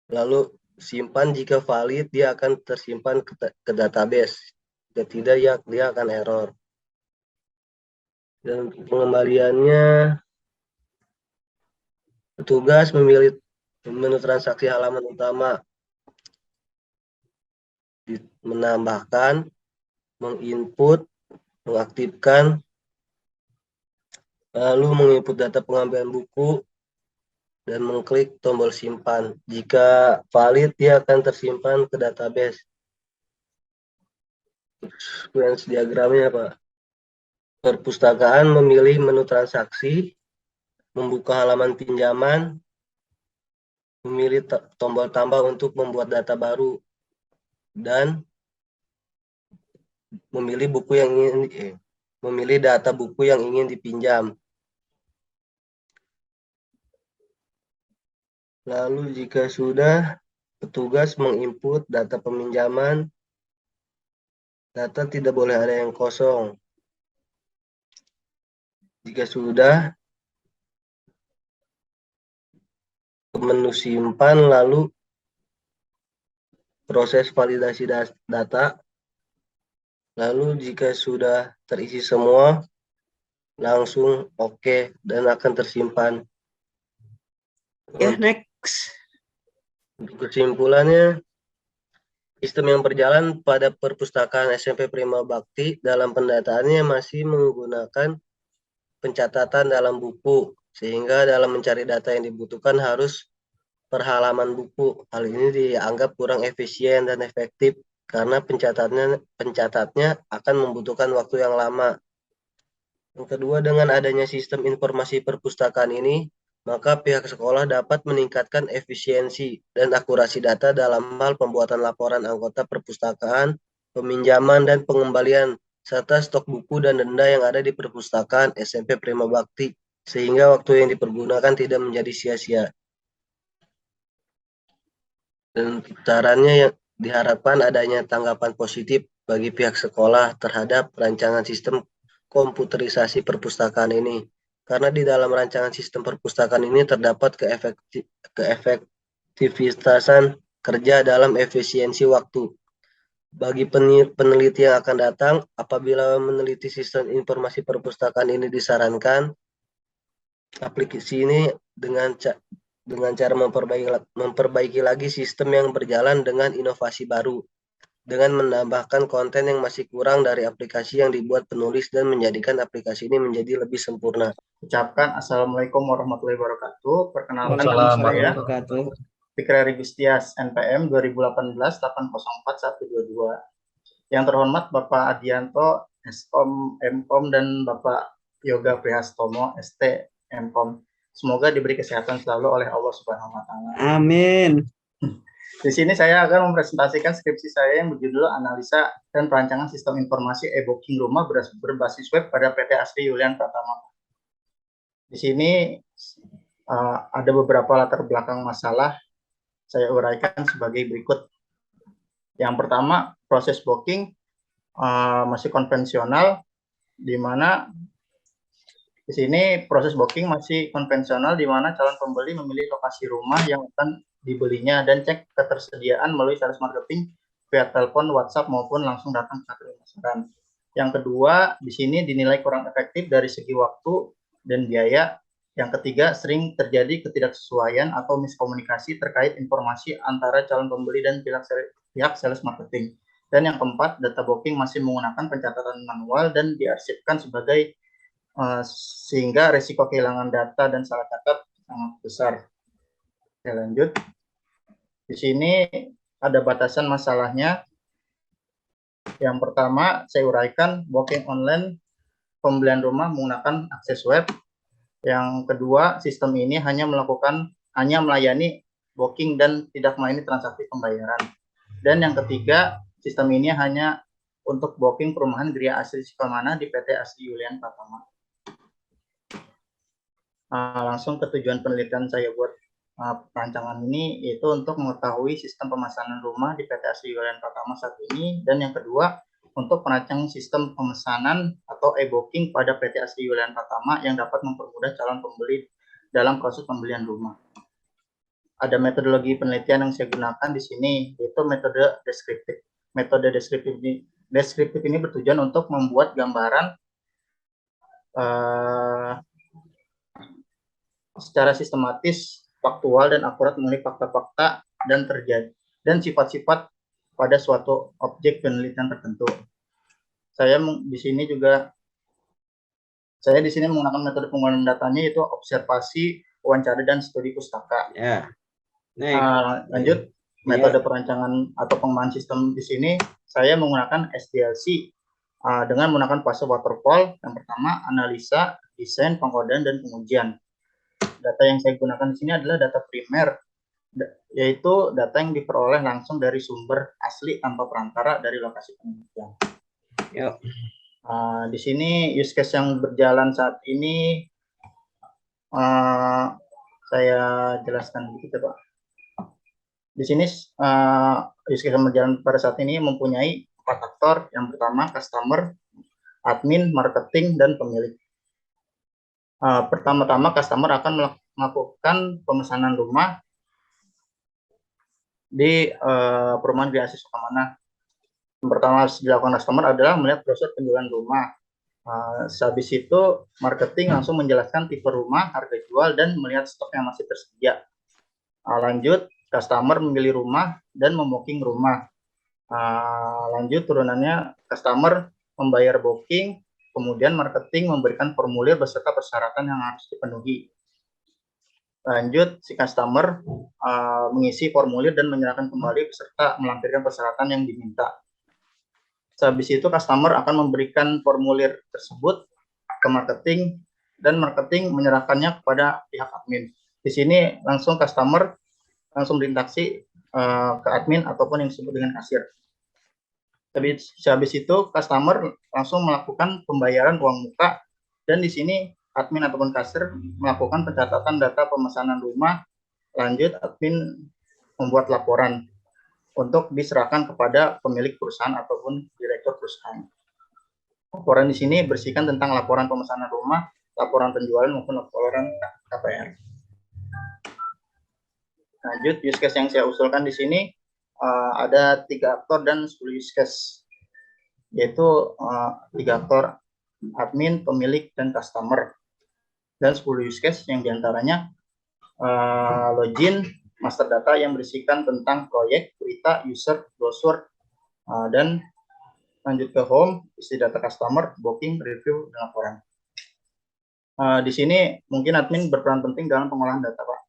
S7: lalu simpan jika valid, dia akan tersimpan ke database. Jika tidak, ya dia akan error. Dan pengembaliannya, petugas memilih menu transaksi halaman utama, menambahkan, menginput, mengaktifkan, lalu menginput data pengambilan buku, dan mengklik tombol simpan. Jika valid, dia akan tersimpan ke database. Sequence diagramnya, Pak. Perpustakaan memilih menu transaksi, membuka halaman pinjaman, memilih tombol tambah untuk membuat data baru, dan memilih data buku yang ingin dipinjam. Lalu jika sudah, petugas menginput data peminjaman, data tidak boleh ada yang kosong. Jika sudah, ke menu simpan, lalu proses validasi data. Lalu jika sudah terisi semua, langsung oke, dan akan tersimpan.
S12: Ya, next.
S7: Untuk kesimpulannya, sistem yang berjalan pada perpustakaan SMP Prima Bakti dalam pendataannya masih menggunakan pencatatan dalam buku, sehingga dalam mencari data yang dibutuhkan harus per halaman buku. Hal ini dianggap kurang efisien dan efektif karena pencatatnya akan membutuhkan waktu yang lama. Yang kedua, dengan adanya sistem informasi perpustakaan ini, maka pihak sekolah dapat meningkatkan efisiensi dan akurasi data dalam hal pembuatan laporan anggota perpustakaan, peminjaman dan pengembalian, serta stok buku dan denda yang ada di perpustakaan SMP Prima Bakti. sehingga waktu yang dipergunakan tidak menjadi sia-sia. Dan caranya yang diharapkan adanya tanggapan positif bagi pihak sekolah terhadap rancangan sistem komputerisasi perpustakaan ini. Karena di dalam rancangan sistem perpustakaan ini terdapat keefektivitasan kerja dalam efisiensi waktu. Bagi peneliti yang akan datang, apabila meneliti sistem informasi perpustakaan ini disarankan, aplikasi ini dengan cara memperbaiki lagi sistem yang berjalan dengan inovasi baru, dengan menambahkan konten yang masih kurang dari aplikasi yang dibuat penulis dan menjadikan aplikasi ini menjadi lebih sempurna.
S1: Ucapkan Assalamualaikum warahmatullahi wabarakatuh. Perkenalkan
S12: Waalaikumsalam
S1: nama saya
S12: warahmatullahi wabarakatuh.
S1: Fikri Gustias, NPM 2018-804122. Yang terhormat Bapak Adianto, SKOM, MKOM, dan Bapak Yoga Prihastomo, ST, MKOM. Semoga diberi kesehatan selalu oleh Allah Subhanahu wa Ta'ala.
S12: Amin.
S1: Di sini saya akan mempresentasikan skripsi saya yang berjudul Analisa dan Perancangan Sistem Informasi e-Booking Rumah berbasis web pada PT Asri Yulian Pratama. Di sini ada beberapa latar belakang masalah, saya uraikan sebagai berikut. Yang pertama, proses booking masih konvensional, di mana di sini proses booking masih konvensional, di mana calon pembeli memilih lokasi rumah yang akan dibelinya dan cek ketersediaan melalui sales marketing via telepon, WhatsApp, maupun langsung datang ke pemasaran. Yang kedua, di sini dinilai kurang efektif dari segi waktu dan biaya. Yang ketiga, sering terjadi ketidaksesuaian atau miskomunikasi terkait informasi antara calon pembeli dan pihak sales marketing. Dan yang keempat, data booking masih menggunakan pencatatan manual dan diarsipkan sebagai sehingga risiko kehilangan data dan salah catat sangat besar. Oke, lanjut. Di sini ada batasan masalahnya. Yang pertama, saya uraikan booking online pembelian rumah menggunakan akses web. Yang kedua, sistem ini hanya melayani booking dan tidak melayani transaksi pembayaran. Dan yang ketiga, sistem ini hanya untuk booking perumahan Gria Asri Sukamana di PT Asri Yulian Pratama. Langsung ke tujuan penelitian saya buat perancangan ini, yaitu untuk mengetahui sistem pemesanan rumah di PT Asri Yulian Pratama saat ini. Dan yang kedua, untuk merancang sistem pemesanan atau e-booking pada PT Asri Yulian Pratama yang dapat mempermudah calon pembeli dalam proses pembelian rumah. Ada metodologi penelitian yang saya gunakan di sini, yaitu metode deskriptif. Metode deskriptif ini bertujuan untuk membuat gambaran secara sistematis, faktual, dan akurat mengenai fakta-fakta dan sifat-sifat pada suatu objek penelitian tertentu. Saya di sini menggunakan metode penggunaan datanya, yaitu observasi, wawancara, dan studi pustaka. Lanjut, metode perancangan atau pengembangan sistem di sini saya menggunakan SDLC dengan menggunakan fase waterfall. Yang pertama, analisa, desain, pengkodean, dan pengujian. Data yang saya gunakan di sini adalah data primer, yaitu data yang diperoleh langsung dari sumber asli tanpa perantara dari lokasi penelitian. Di sini use case yang berjalan saat ini saya jelaskan sedikit, Pak. Di sini use case yang berjalan pada saat ini mempunyai 4 aktor. Yang pertama, customer, admin, marketing, dan pemilik. Pertama-tama customer akan melakukan pemesanan rumah di perumahan Gria Asri Sukamana. Yang pertama harus dilakukan customer adalah melihat proses penjualan rumah. Sehabis itu marketing langsung menjelaskan tipe rumah, harga jual, dan melihat stok yang masih tersedia. Lanjut, customer memilih rumah dan membooking rumah. Lanjut turunannya, customer membayar booking, kemudian marketing memberikan formulir beserta persyaratan yang harus dipenuhi. Lanjut, si customer mengisi formulir dan menyerahkan kembali beserta melampirkan persyaratan yang diminta. Sehabis itu customer akan memberikan formulir tersebut ke marketing dan marketing menyerahkannya kepada pihak admin. Di sini langsung customer langsung berinteraksi ke admin ataupun yang disebut dengan kasir. Habis itu customer langsung melakukan pembayaran uang muka, dan di sini
S13: admin ataupun kasir melakukan pencatatan data pemesanan rumah. Lanjut, admin membuat laporan untuk diserahkan kepada pemilik perusahaan ataupun direktur perusahaan. Laporan di sini bersihkan tentang laporan pemesanan rumah, laporan penjualan maupun laporan KPR. Lanjut, use case yang saya usulkan di sini ada 3 aktor dan 10 use case, yaitu 3 aktor admin, pemilik, dan customer, dan 10 use case yang diantaranya login, master data yang berisikan tentang proyek, berita, user, brosur, dan lanjut ke home, isi data customer, booking, review, dan laporan. Di sini mungkin admin berperan penting dalam pengolahan data, Pak.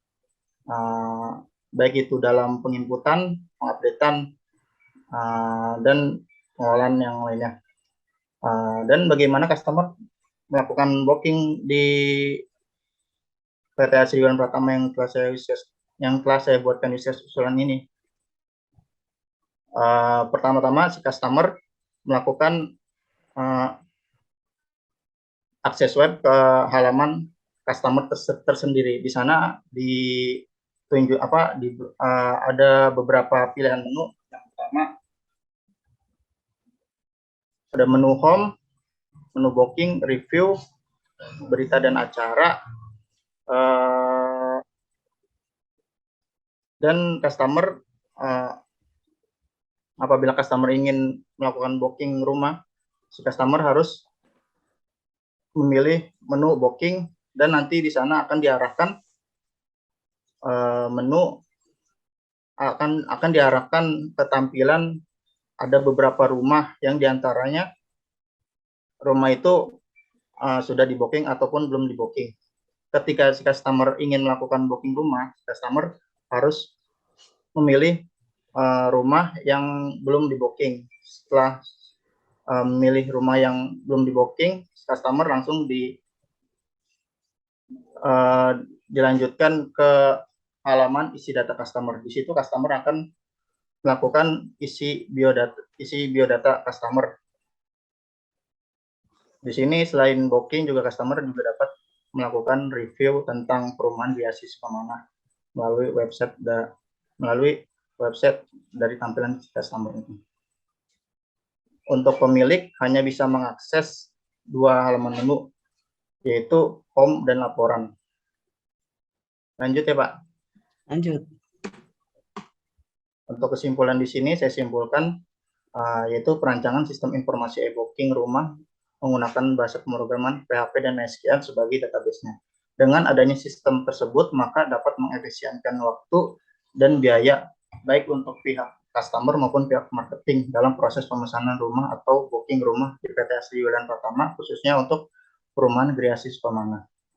S13: Baik itu dalam penginputan, pengupdatean, dan pengolahan yang lainnya. Dan bagaimana customer melakukan booking di PT Asriwan Pratama yang telah saya buatkan use case usulan ini. Pertama-tama si customer melakukan akses web ke halaman customer tersendiri. Di sana ada beberapa pilihan menu. Yang pertama ada menu home, menu booking, review, berita dan acara, dan customer apabila customer ingin melakukan booking rumah, si customer harus memilih menu booking, dan nanti di sana akan diarahkan akan diarahkan ke tampilan ada beberapa rumah yang diantaranya rumah itu sudah di booking ataupun belum di booking. Ketika si customer ingin melakukan booking rumah, customer harus memilih rumah yang belum di booking. Setelah memilih rumah yang belum di booking, customer langsung dilanjutkan ke halaman isi data customer. Di situ customer akan melakukan isi biodata customer. Di sini selain booking juga customer juga dapat melakukan review tentang perumahan di Asis Pemana melalui website dari tampilan customer ini. Untuk pemilik hanya bisa mengakses 2 halaman menu, yaitu home dan laporan. Lanjut ya Pak.
S12: Lanjut.
S13: Untuk kesimpulan di sini saya simpulkan yaitu perancangan sistem informasi e-booking rumah menggunakan bahasa pemrograman PHP dan MySQL sebagai database-nya. Dengan adanya sistem tersebut maka dapat mengefisienkan waktu dan biaya baik untuk pihak customer maupun pihak marketing dalam proses pemesanan rumah atau booking rumah di PT Asriwan Pratama, khususnya untuk perumahan Gri Asis Pemana.